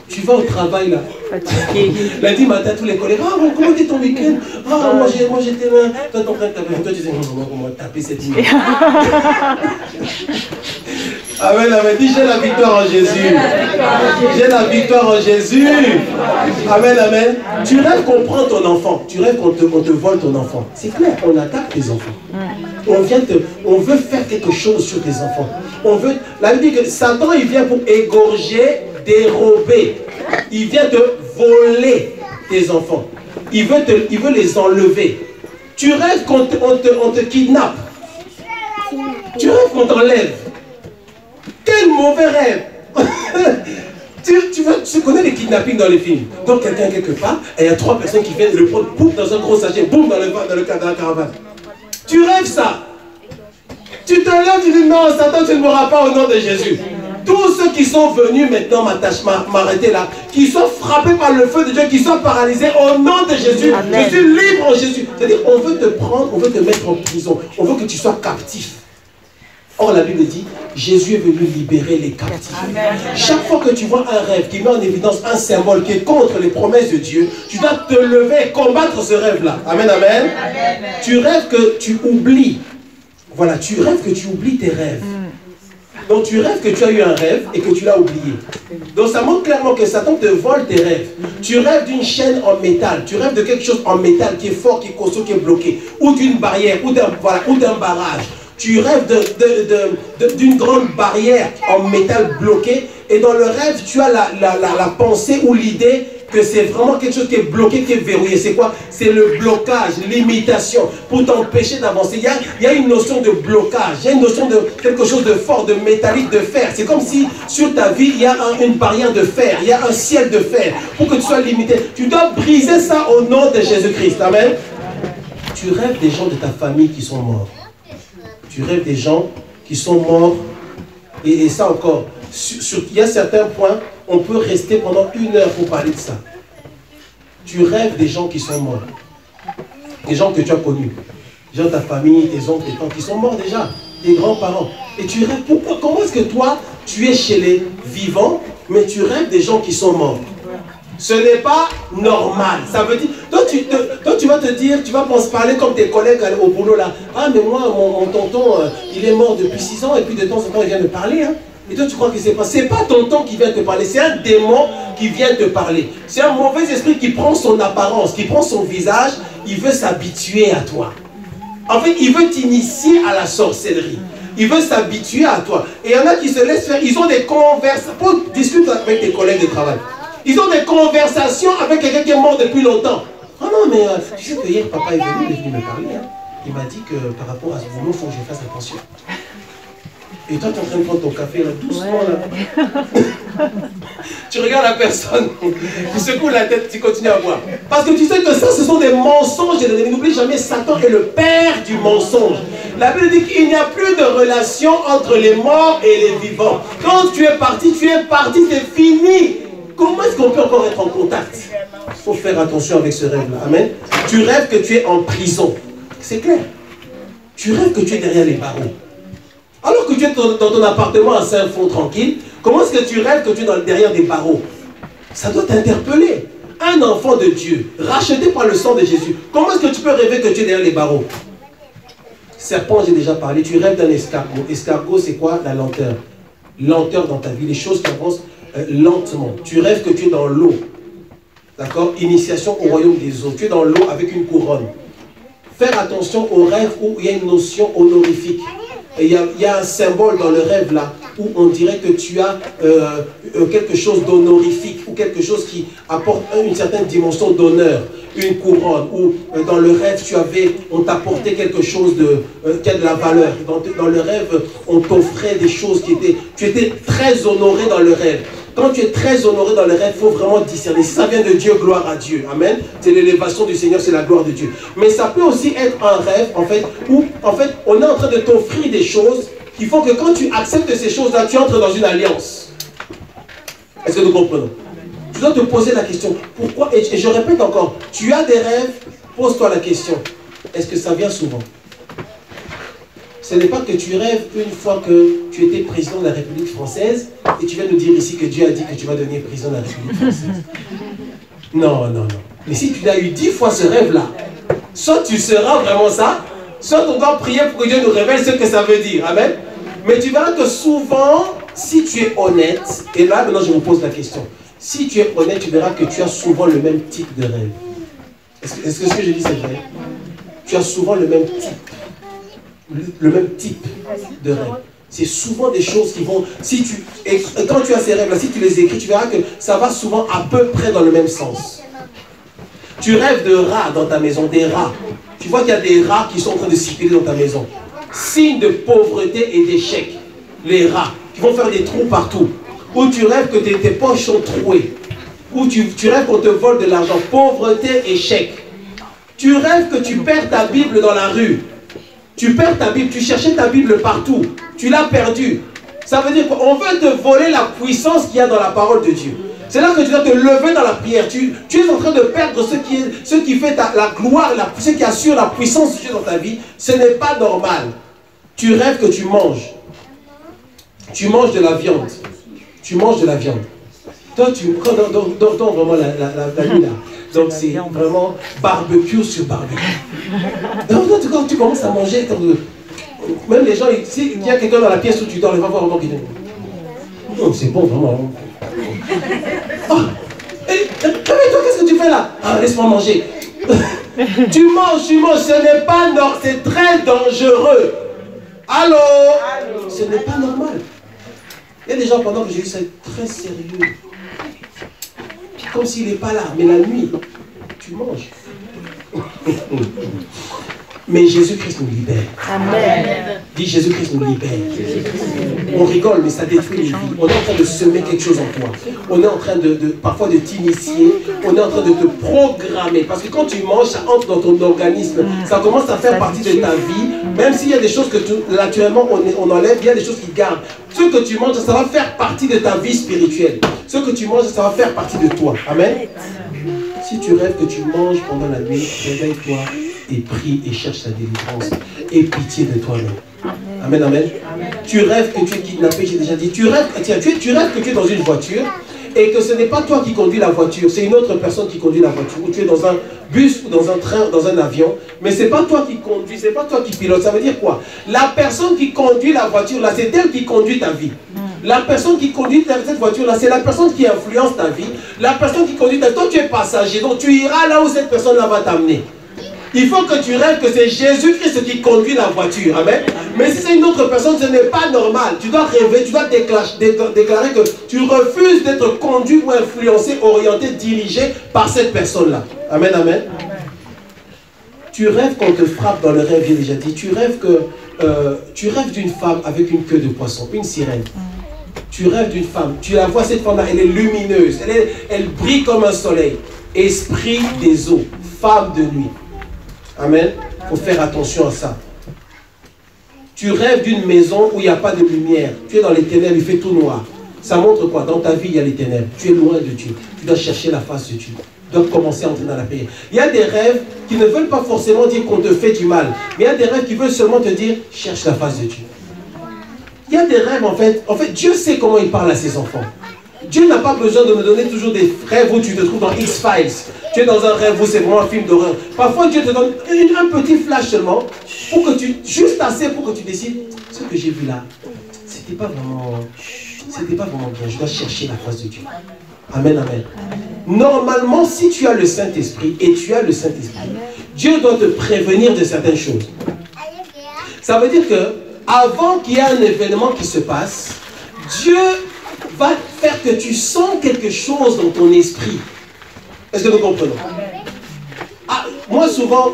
tu vas au travail là, fatigué. Lundi matin, tous les collègues, ah, comment était ton week-end? Ah, moi j'étais là. Toi, t'es en train de taper. Toi, tu dis, on va taper cette nuit. Amen, amen. Dis, j'ai la victoire en Jésus. J'ai la victoire en Jésus. Amen, amen. Tu rêves qu'on prend ton enfant. Tu rêves qu'on te vole ton enfant. C'est clair, on attaque tes enfants. On veut faire quelque chose sur tes enfants. La Bible dit que Satan, il vient pour égorger, dérober. Il vient te voler tes enfants. Il veut les enlever. Tu rêves qu'on te kidnappe. Tu rêves qu'on t'enlève. Quel mauvais rêve. Tu connais les kidnappings dans les films. Donc quelqu'un quelque part, et il y a 3 personnes qui viennent le prendre, boum, dans un gros sachet, boum, dans la caravane. Tu rêves ça. Tu te lèves, tu dis non, Satan, tu ne mourras pas au nom de Jésus. Tous ceux qui sont venus maintenant m'arrêter là, qui sont frappés par le feu de Dieu, qui sont paralysés au nom de Jésus. Amen. Je suis libre en Jésus. C'est-à-dire, on veut te prendre, on veut te mettre en prison, on veut que tu sois captif. Or, la Bible dit, Jésus est venu libérer les captifs. Amen. Chaque fois que tu vois un rêve qui met en évidence un symbole qui est contre les promesses de Dieu, tu dois te lever et combattre ce rêve-là. Amen, amen. Tu rêves que tu oublies. Voilà, tu rêves que tu oublies tes rêves. Donc tu rêves que tu as eu un rêve et que tu l'as oublié. Donc ça montre clairement que Satan te vole tes rêves. Tu rêves d'une chaîne en métal, tu rêves de quelque chose en métal qui est fort, qui est costaud, qui est bloqué, ou d'une barrière, ou d'un barrage. Tu rêves d'une grande barrière en métal bloqué, et dans le rêve, tu as la pensée ou l'idée que c'est vraiment quelque chose qui est bloqué, qui est verrouillé. C'est quoi? C'est le blocage, l'imitation, pour t'empêcher d'avancer. Il y a une notion de blocage, il y a une notion de quelque chose de fort, de métallique, de fer. C'est comme si sur ta vie, il y a une barrière de fer, il y a un ciel de fer, pour que tu sois limité. Tu dois briser ça au nom de Jésus-Christ. Amen. Tu rêves des gens de ta famille qui sont morts. Tu rêves des gens qui sont morts. Et ça encore, il y a certains points, on peut rester pendant 1 heure pour parler de ça. Tu rêves des gens qui sont morts. Des gens que tu as connus. Des gens de ta famille, tes oncles, tes tantes qui sont morts déjà. Tes grands-parents. Et tu rêves, pourquoi? Comment est-ce que toi, tu es chez les vivants, mais tu rêves des gens qui sont morts? Ce n'est pas normal. Ça veut dire, toi tu vas te dire, tu vas parler comme tes collègues au boulot là. Ah mais moi, mon tonton, il est mort depuis 6 ans et puis de temps en temps il vient me parler. Hein. Et toi tu crois que c'est pas tonton qui vient te parler, c'est un démon qui vient te parler. C'est un mauvais esprit qui prend son apparence, qui prend son visage, il veut s'habituer à toi. En fait, il veut t'initier à la sorcellerie. Il veut s'habituer à toi. Et il y en a qui se laissent faire, ils ont des conversations, pour discuter avec tes collègues de travail. Ils ont des conversations avec quelqu'un qui est mort depuis longtemps. Oh non, mais tu sais que hier, papa est venu me parler. Hein. Il m'a dit que par rapport à ce boulot, il faut que je fasse attention. Et toi, tu es en train de prendre ton café, là, doucement, là. Tu regardes la personne, tu secoues la tête, tu continues à boire. Parce que tu sais que ça, ce sont des mensonges. Et n'oublie jamais, Satan est le père du mensonge. La Bible dit qu'il n'y a plus de relation entre les morts et les vivants. Quand tu es parti, c'est fini. Comment est-ce qu'on peut encore être en contact? Il faut faire attention avec ce rêve-là. Amen. Tu rêves que tu es en prison. C'est clair. Tu rêves que tu es derrière les barreaux. Alors que tu es dans ton appartement à Saint-Fond tranquille, comment est-ce que tu rêves que tu es derrière des barreaux? Ça doit t'interpeller. Un enfant de Dieu, racheté par le sang de Jésus, comment est-ce que tu peux rêver que tu es derrière les barreaux? Serpent, j'ai déjà parlé. Tu rêves d'un escargot. Escargot, c'est quoi? La lenteur. Lenteur dans ta vie. Les choses qui avancent lentement. Tu rêves que tu es dans l'eau. D'accord? Initiation au royaume des eaux. Tu es dans l'eau avec une couronne. Faire attention aux rêves où il y a une notion honorifique. Et il y a un symbole dans le rêve là, où on dirait que tu as quelque chose d'honorifique, ou quelque chose qui apporte une certaine dimension d'honneur, une couronne, ou dans le rêve on t'apportait quelque chose qui a de la valeur. Dans le rêve, on t'offrait des choses tu étais très honoré dans le rêve. Quand tu es très honoré dans le rêve, il faut vraiment discerner. Si ça vient de Dieu, gloire à Dieu. Amen. C'est l'élévation du Seigneur, c'est la gloire de Dieu. Mais ça peut aussi être un rêve, en fait, où on est en train de t'offrir des choses qui font que quand tu acceptes ces choses-là, tu entres dans une alliance. Est-ce que nous comprenons? Tu dois te poser la question. Pourquoi? Et je répète encore, tu as des rêves, pose-toi la question. Est-ce que ça vient souvent? Ce n'est pas que tu rêves une fois que tu étais président de la République française et tu viens nous dire ici que Dieu a dit que tu vas devenir président de la République française. Non, non, non. Mais si tu as eu 10 fois ce rêve-là, soit tu seras vraiment ça, soit on doit prier pour que Dieu nous révèle ce que ça veut dire. Amen. Mais tu verras que souvent, si tu es honnête, et là maintenant je vous pose la question, si tu es honnête, tu verras que tu as souvent le même type de rêve. Est-ce que ce que je dis c'est vrai? Tu as souvent le même type de rêve. C'est souvent des choses qui vont... Et quand tu as ces rêves-là, si tu les écris, tu verras que ça va souvent à peu près dans le même sens. Tu rêves de rats dans ta maison, des rats. Tu vois qu'il y a des rats qui sont en train de circuler dans ta maison. Signe de pauvreté et d'échec. Les rats qui vont faire des trous partout. Ou tu rêves que tes poches sont trouées. Ou tu rêves qu'on te vole de l'argent. Pauvreté, échec. Tu rêves que tu perds ta Bible dans la rue. Tu perds ta Bible, tu cherchais ta Bible partout. Tu l'as perdue. Ça veut dire qu'on veut te voler la puissance qu'il y a dans la parole de Dieu. C'est là que tu dois te lever dans la prière. Tu es en train de perdre ce qui fait la gloire, ce qui assure la puissance de Dieu dans ta vie. Ce n'est pas normal. Tu rêves que tu manges. Tu manges de la viande. Tu manges de la viande. Toi, dans vraiment la nuit là. Donc c'est vraiment barbecue sur barbecue. Donc quand tu commences à manger, Même les gens, s'il y a quelqu'un dans la pièce où tu dors, il va voir vraiment qu'il dit non, c'est bon, vraiment. Oh, toi, qu'est-ce que tu fais là? Ah, laisse-moi manger. tu manges, ce n'est pas normal, c'est très dangereux. Allô? Ce n'est pas normal. Il y a des gens, pendant que j'ai eu ça, très sérieux. Comme s'il n'est pas là, mais la nuit, tu manges. Mais Jésus-Christ nous libère. Amen. Dis Jésus-Christ nous libère. On rigole, mais ça détruit les vies. On est en train de semer quelque chose en toi. On est en train parfois de t'initier. On est en train de te programmer. Parce que quand tu manges, ça entre dans ton organisme. Ça commence à faire partie de ta vie. Même s'il y a des choses que naturellement on enlève, il y a des choses qui gardent. Ce que tu manges, ça va faire partie de ta vie spirituelle. Ce que tu manges, ça va faire partie de toi. Amen. Si tu rêves que tu manges pendant la nuit, réveille-toi et prie et cherche ta délivrance. Et pitié de toi-même. Amen, amen. Tu rêves que tu es kidnappé, j'ai déjà dit. Tu rêves que tu es dans une voiture et que ce n'est pas toi qui conduis la voiture, c'est une autre personne qui conduit la voiture. Ou tu es dans un bus ou dans un train, dans un avion, mais ce n'est pas toi qui conduis, ce n'est pas toi qui pilote. Ça veut dire quoi? La personne qui conduit la voiture, là, c'est elle qui conduit ta vie. La personne qui conduit cette voiture-là, c'est la personne qui influence ta vie. La personne qui conduit ta vie, toi tu es passager, donc tu iras là où cette personne-là va t'amener. Il faut que tu rêves que c'est Jésus-Christ qui conduit la voiture. Amen. Mais si c'est une autre personne, ce n'est pas normal. Tu dois rêver, tu dois déclarer que tu refuses d'être conduit ou influencé, orienté, dirigé par cette personne-là. Amen, amen. Tu rêves qu'on te frappe dans le rêve, j'ai déjà dit. Tu rêves d'une femme avec une queue de poisson, une sirène. Tu rêves d'une femme, tu la vois, cette femme-là, elle est lumineuse, elle brille comme un soleil. Esprit des eaux, femme de nuit. Amen. Il faut faire attention à ça. Tu rêves d'une maison où il n'y a pas de lumière. Tu es dans les ténèbres, il fait tout noir. Ça montre quoi? Dans ta vie, il y a les ténèbres. Tu es loin de Dieu. Tu dois chercher la face de Dieu. Tu dois commencer à entrer dans la prière. Il y a des rêves qui ne veulent pas forcément dire qu'on te fait du mal. Mais il y a des rêves qui veulent seulement te dire, cherche la face de Dieu. Il y a des rêves, en fait, Dieu sait comment il parle à ses enfants. Dieu n'a pas besoin de me donner toujours des rêves où tu te trouves dans X-Files. Tu es dans un rêve où c'est vraiment un film d'horreur. Parfois, Dieu te donne un petit flash seulement, juste assez pour que tu décides, ce que j'ai vu là, c'était pas vraiment bien. Je dois chercher la face de Dieu. Amen, amen. Normalement, si tu as le Saint-Esprit, et tu as le Saint-Esprit, Dieu doit te prévenir de certaines choses. Ça veut dire que, avant qu'il y ait un événement qui se passe, Dieu va faire que tu sens quelque chose dans ton esprit. Est-ce que nous comprenons? Moi souvent,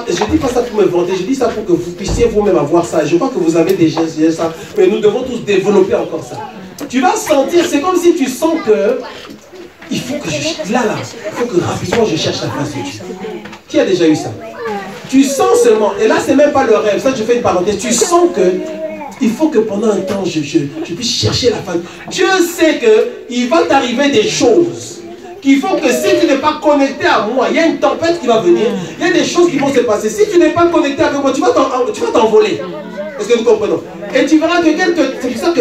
je ne dis pas ça pour me vanter, je dis ça pour que vous puissiez vous-même avoir ça. Je crois que vous avez déjà ça, mais nous devons tous développer encore ça. Tu vas sentir, c'est comme si tu sens que il faut que il faut que rapidement je cherche la face de Dieu. Qui a déjà eu ça? Tu sens seulement, et là c'est même pas le rêve, ça je fais une parenthèse, tu sens que il faut que pendant un temps, je puisse chercher la face. Dieu sait qu'il va t'arriver des choses. Qu'il faut que si tu n'es pas connecté à moi, il y a une tempête qui va venir. Il y a des choses qui vont se passer. Si tu n'es pas connecté avec moi, tu vas t'envoler. Est-ce que nous comprenons? Et tu verras que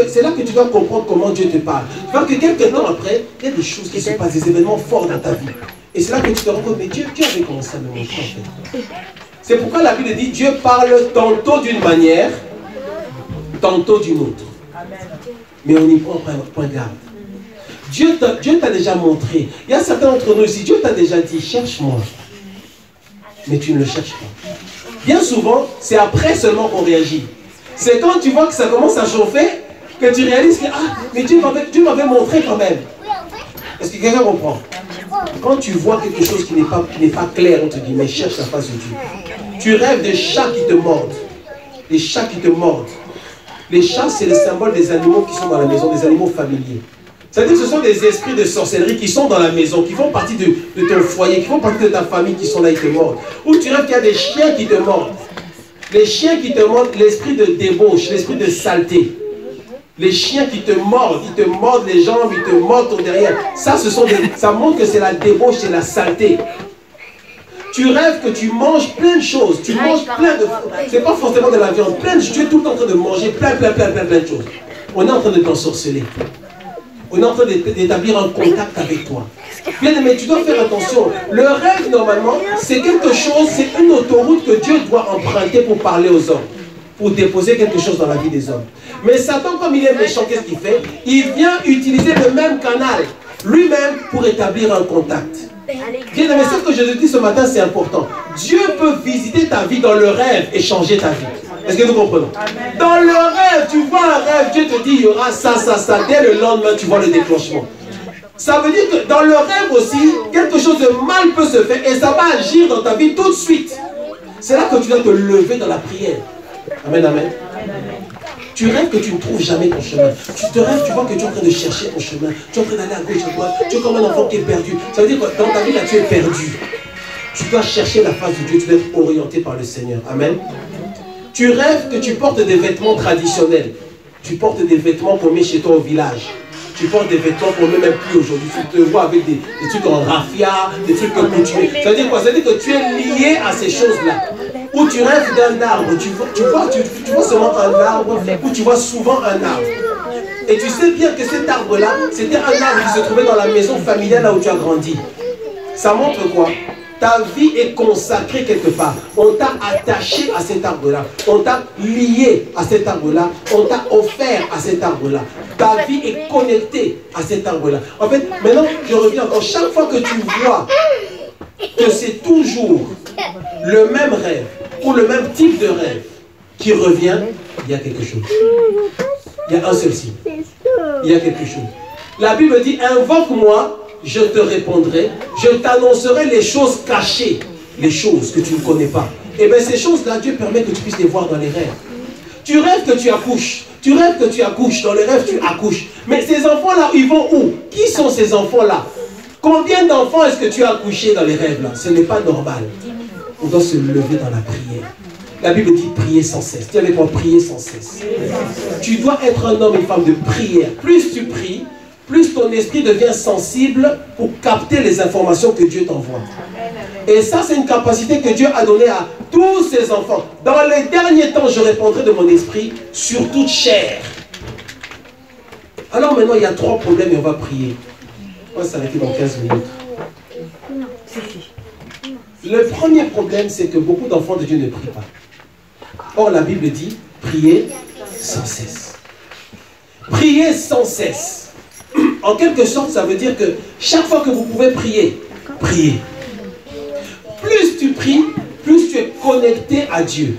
c'est là que tu dois comprendre comment Dieu te parle. Tu verras que quelques temps après, il y a des choses qui se passent, des événements forts dans ta vie. Et c'est là que tu te rends compte, mais Dieu avait commencé à me montrer en fait. C'est pourquoi la Bible dit, Dieu parle tantôt d'une manière, tantôt d'une autre. Mais on y prend point garde. Dieu t'a déjà montré. Il y a certains d'entre nous ici, Dieu t'a déjà dit, cherche-moi. Mais tu ne le cherches pas. Bien souvent, c'est après seulement qu'on réagit. C'est quand tu vois que ça commence à chauffer, que tu réalises que, mais Dieu m'avait montré quand même. Est-ce que quelqu'un comprend? Quand tu vois quelque chose qui n'est pas clair, on te dit, mais cherche la face de Dieu. Tu rêves des chats qui te mordent. Les chats qui te mordent. Les chats, c'est le symbole des animaux qui sont dans la maison, des animaux familiers. C'est-à-dire que ce sont des esprits de sorcellerie qui sont dans la maison, qui font partie de ton foyer, qui font partie de ta famille, qui sont là, ils te mordent. Ou tu rêves qu'il y a des chiens qui te mordent. Les chiens qui te mordent, l'esprit de débauche, l'esprit de saleté. Les chiens qui te mordent, ils te mordent les jambes, ils te mordent ton derrière. Ça montre que c'est la débauche, c'est la saleté. Tu rêves que tu manges plein de choses, tu manges plein de... C'est pas forcément de la viande, tu es tout le temps en train de manger plein de choses. On est en train de t'ensorceler. On est en train d'établir un contact avec toi. Bien aimé, tu dois faire attention. Le rêve, normalement, c'est quelque chose, c'est une autoroute que Dieu doit emprunter pour parler aux hommes. pour déposer quelque chose dans la vie des hommes. Mais Satan, comme il est méchant, qu'est-ce qu'il fait? Il vient utiliser le même canal lui-même pour établir un contact. Bien aimé, ce que je te dis ce matin, c'est important. Dieu peut visiter ta vie dans le rêve et changer ta vie. Est-ce que nous comprenons? Dans le rêve, tu vois un rêve, Dieu te dit il y aura ça, ça, ça. Dès le lendemain, tu vois le déclenchement. Ça veut dire que dans le rêve aussi, quelque chose de mal peut se faire et ça va agir dans ta vie tout de suite. C'est là que tu dois te lever dans la prière. Amen, amen. Tu rêves que tu ne trouves jamais ton chemin. Tu te rêves, tu vois que tu es en train de chercher ton chemin. Tu es en train d'aller à gauche, à droite. Tu es comme un enfant qui est perdu. Ça veut dire que dans ta vie, là, tu es perdu. Tu dois chercher la face de Dieu. Tu dois être orienté par le Seigneur. Amen. Tu rêves que tu portes des vêtements traditionnels. Tu portes des vêtements qu'on met chez toi au village. Tu portes des vêtements qu'on ne met même plus aujourd'hui. Tu te vois avec des trucs en raffia, des trucs coutumés. Ça veut dire quoi? Ça veut dire que tu es lié à ces choses-là. Ou tu rêves d'un arbre, tu vois seulement un arbre, ou tu vois souvent un arbre. Et tu sais bien que cet arbre-là, c'était un arbre qui se trouvait dans la maison familiale là où tu as grandi. Ça montre quoi? Ta vie est consacrée quelque part. On t'a attaché à cet arbre-là. On t'a lié à cet arbre-là. On t'a offert à cet arbre-là. Ta vie est connectée à cet arbre-là. En fait, maintenant, je reviens encore. Chaque fois que tu vois que c'est toujours le même rêve ou le même type de rêve qui revient, il y a quelque chose. Il y a un seul signe. Il y a quelque chose. La Bible dit, invoque-moi, je te répondrai, je t'annoncerai les choses cachées, les choses que tu ne connais pas. Et bien ces choses-là, Dieu permet que tu puisses les voir dans les rêves. Tu rêves que tu accouches. Tu rêves que tu accouches. Dans les rêves, tu accouches. Mais ces enfants-là, ils vont où? Qui sont ces enfants-là? Combien d'enfants est-ce que tu as accouché dans les rêves là? Ce n'est pas normal. On doit se lever dans la prière. La Bible dit prier sans cesse. Tu avec moi, prier sans cesse. Tu dois être un homme et une femme de prière. Plus tu pries, plus ton esprit devient sensible pour capter les informations que Dieu t'envoie. Et ça, c'est une capacité que Dieu a donnée à tous ses enfants. Dans les derniers temps, je répondrai de mon esprit sur toute chair. Alors maintenant, il y a 3 problèmes et on va prier. On va s'arrêter dans 15 minutes. Le premier problème, c'est que beaucoup d'enfants de Dieu ne prient pas. Or, la Bible dit, priez sans cesse. Priez sans cesse. En quelque sorte, ça veut dire que chaque fois que vous pouvez prier, priez. Plus tu pries, plus tu es connecté à Dieu.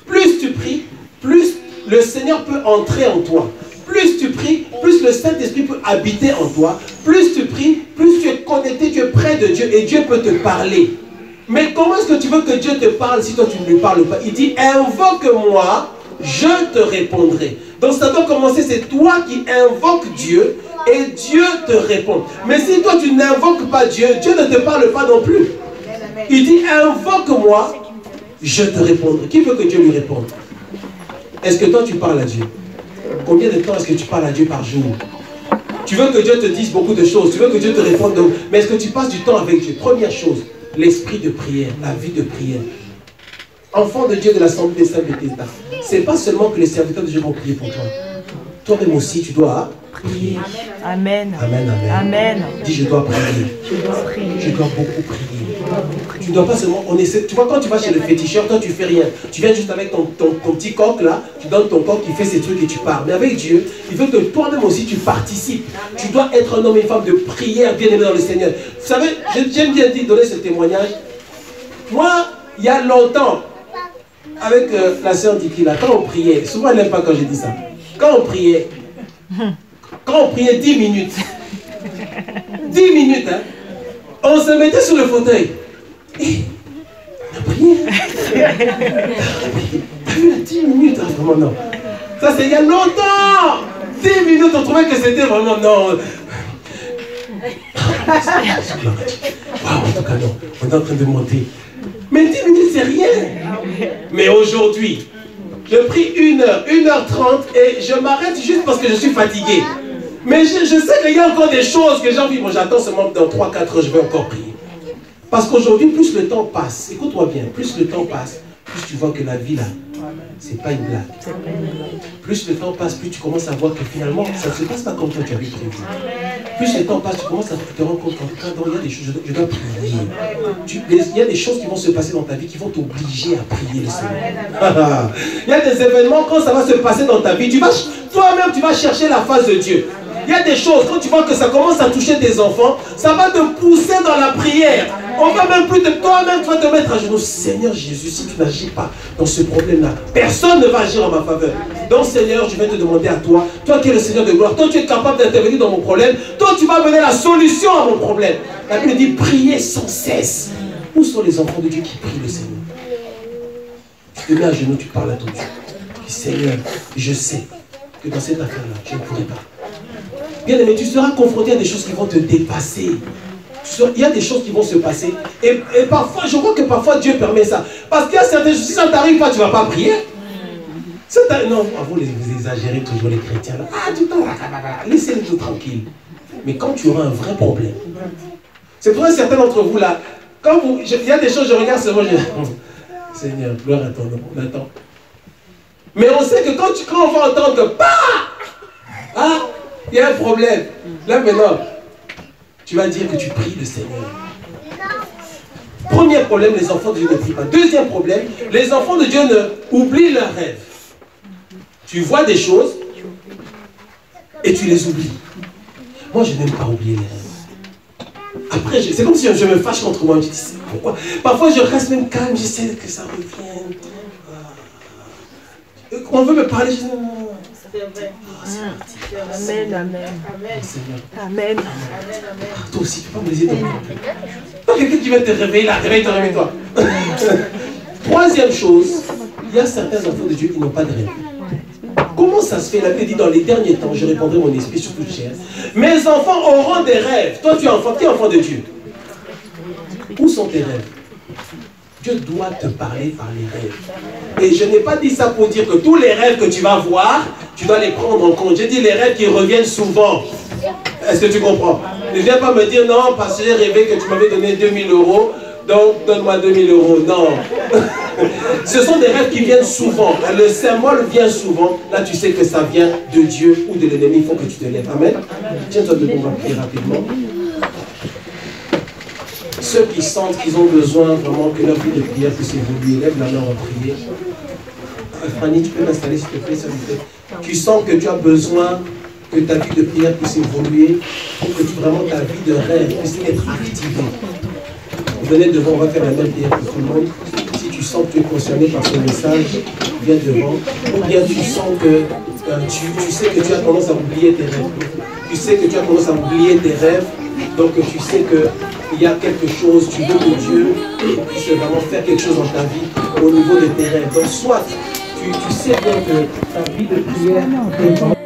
Plus tu pries, plus le Seigneur peut entrer en toi. Plus tu pries, plus le Saint-Esprit peut habiter en toi. Plus tu pries, plus tu es connecté, tu es près de Dieu et Dieu peut te parler. Mais comment est-ce que tu veux que Dieu te parle si toi tu ne lui parles pas? Il dit, invoque-moi, je te répondrai. Donc ça doit commencer, c'est toi qui invoques Dieu et Dieu te répond. Mais si toi tu n'invoques pas Dieu, Dieu ne te parle pas non plus. Il dit, invoque-moi, je te répondrai. Qui veut que Dieu lui réponde? Est-ce que toi tu parles à Dieu? Combien de temps est-ce que tu parles à Dieu par jour? Tu veux que Dieu te dise beaucoup de choses, tu veux que Dieu te réponde, mais est-ce que tu passes du temps avec Dieu? Première chose, l'esprit de prière, la vie de prière. Enfant de Dieu de l'Assemblée des Saints de Bethesda, ce n'est pas seulement que les serviteurs de Dieu vont prier pour toi. Toi-même aussi, tu dois prier. Amen. Amen, amen. Amen. Dis, je dois prier. Je dois beaucoup prier. Tu ne dois pas seulement... tu vois, quand tu vas chez le féticheur, toi, tu fais rien. Tu viens juste avec ton petit coq, là, tu donnes ton coq qui fait ses trucs et tu pars. Mais avec Dieu, il veut que toi-même aussi, tu participes. Tu dois être un homme et une femme de prière bien aimé dans le Seigneur. Vous savez, j'aime bien donner ce témoignage. Moi, il y a longtemps, avec la sœur Dikila, quand on priait, souvent elle n'aime pas quand je dis ça. Quand on priait 10 minutes, 10 minutes, hein, on se mettait sur le fauteuil. Et on a prié. T'as vu la 10 minutes, hein, vraiment non. Ça c'est il y a longtemps. 10 minutes, on trouvait que c'était vraiment non. Waouh, en tout cas non, on est en train de monter. Mais 10 minutes c'est rien. Mais aujourd'hui, je prie 1 heure, 1h30 et je m'arrête juste parce que je suis fatigué. Mais je sais qu'il y a encore des choses que j'ai envie. Moi j'attends seulement dans 3-4 heures, je vais encore prier. Parce qu'aujourd'hui, plus le temps passe, écoute-moi bien, plus le temps passe, plus tu vois que la vie là, c'est pas une blague. Plus le temps passe, plus tu commences à voir que finalement, ça ne se passe pas comme toi tu avais prévu. plus le temps passe, tu commences à te rendre compte quand il y a des choses, je dois prier. Il y a des choses qui vont se passer dans ta vie qui vont t'obliger à prier le Seigneur. Il y a des événements, quand ça va se passer dans ta vie, toi-même tu vas chercher la face de Dieu. Il y a des choses, quand tu vois que ça commence à toucher tes enfants, ça va te pousser dans la prière. On va même plus toi-même, tu vas te mettre à genoux. Seigneur Jésus, si tu n'agis pas dans ce problème-là, personne ne va agir en ma faveur. Donc Seigneur, je vais te demander à toi, toi qui es le Seigneur de gloire, toi tu es capable d'intervenir dans mon problème, toi tu vas amener la solution à mon problème. La Bible dit, priez sans cesse. Où sont les enfants de Dieu qui prient le Seigneur? Tu te mets à genoux, tu parles à ton Dieu. Seigneur, je sais que dans cette affaire-là, je ne pourrai pas. Bien aimé, tu seras confronté à des choses qui vont te dépasser. Il y a des choses qui vont se passer. Et parfois, je crois que parfois Dieu permet ça. Parce qu'il y a certaines choses, si ça ne t'arrive pas, tu ne vas pas prier. Non, vous exagérez toujours les chrétiens. Là. Ah, tu t'en vas, laissez-les tout tranquilles. Mais quand tu auras un vrai problème, c'est pour certains d'entre vous là, il y a des choses, je regarde seulement, Seigneur, gloire à ton nom, on attend. Mais on sait que quand on va entendre que, il y a un problème. Là maintenant, tu vas dire que tu pries le Seigneur. Premier problème, les enfants de Dieu ne prient pas. Deuxième problème, les enfants de Dieu oublient leurs rêves. Tu vois des choses et tu les oublies. Moi, je n'aime pas oublier les rêves. Après, c'est comme si je me fâche contre moi. Je dis, pourquoi? Parfois, je reste même calme, j'essaie que ça revienne. On veut me parler, je dis, non. Amen, amen. Amen. Toi aussi, tu peux pas me laisser dormir. Pas quelqu'un qui va te réveiller là, réveille-toi. Troisième chose, il y a certains enfants de Dieu qui n'ont pas de rêve. Comment ça se fait? La Bible dit, dans les derniers temps, je répandrai mon esprit sur toute chair. Mes enfants auront des rêves. Toi, tu es enfant, qui es enfant de Dieu? Où sont tes rêves? Dieu doit te parler par les rêves. Et je n'ai pas dit ça pour dire que tous les rêves que tu vas voir, tu dois les prendre en compte. J'ai dit les rêves qui reviennent souvent. Est-ce que tu comprends? Ne viens pas me dire non, parce que j'ai rêvé que tu m'avais donné 2000 €, donc donne-moi 2000 €. Non. Ce sont des rêves qui viennent souvent. Le symbole vient souvent. Là, tu sais que ça vient de Dieu ou de l'ennemi. Il faut que tu te lèves. Amen. Tiens-toi debout, on va prier rapidement. Ceux qui sentent qu'ils ont besoin vraiment que leur vie de prière puisse évoluer, lève la main, on va prier. Fanny, tu peux m'installer s'il te plaît, s'il te plaît. Tu sens que tu as besoin que ta vie de prière puisse évoluer, pour que vraiment ta vie de rêve puisse être activée. Venez devant, on va faire la même prière pour tout le monde. Si tu sens que tu es concerné par ce message, viens devant. Ou bien tu sens que tu sais que tu as tendance à oublier tes rêves. Tu sais que tu as tendance à oublier tes rêves. Donc tu sais qu'il y a quelque chose, tu veux que Dieu puisse vraiment faire quelque chose dans ta vie au niveau de tes rêves. Donc soit tu sais bien que ta vie de prière est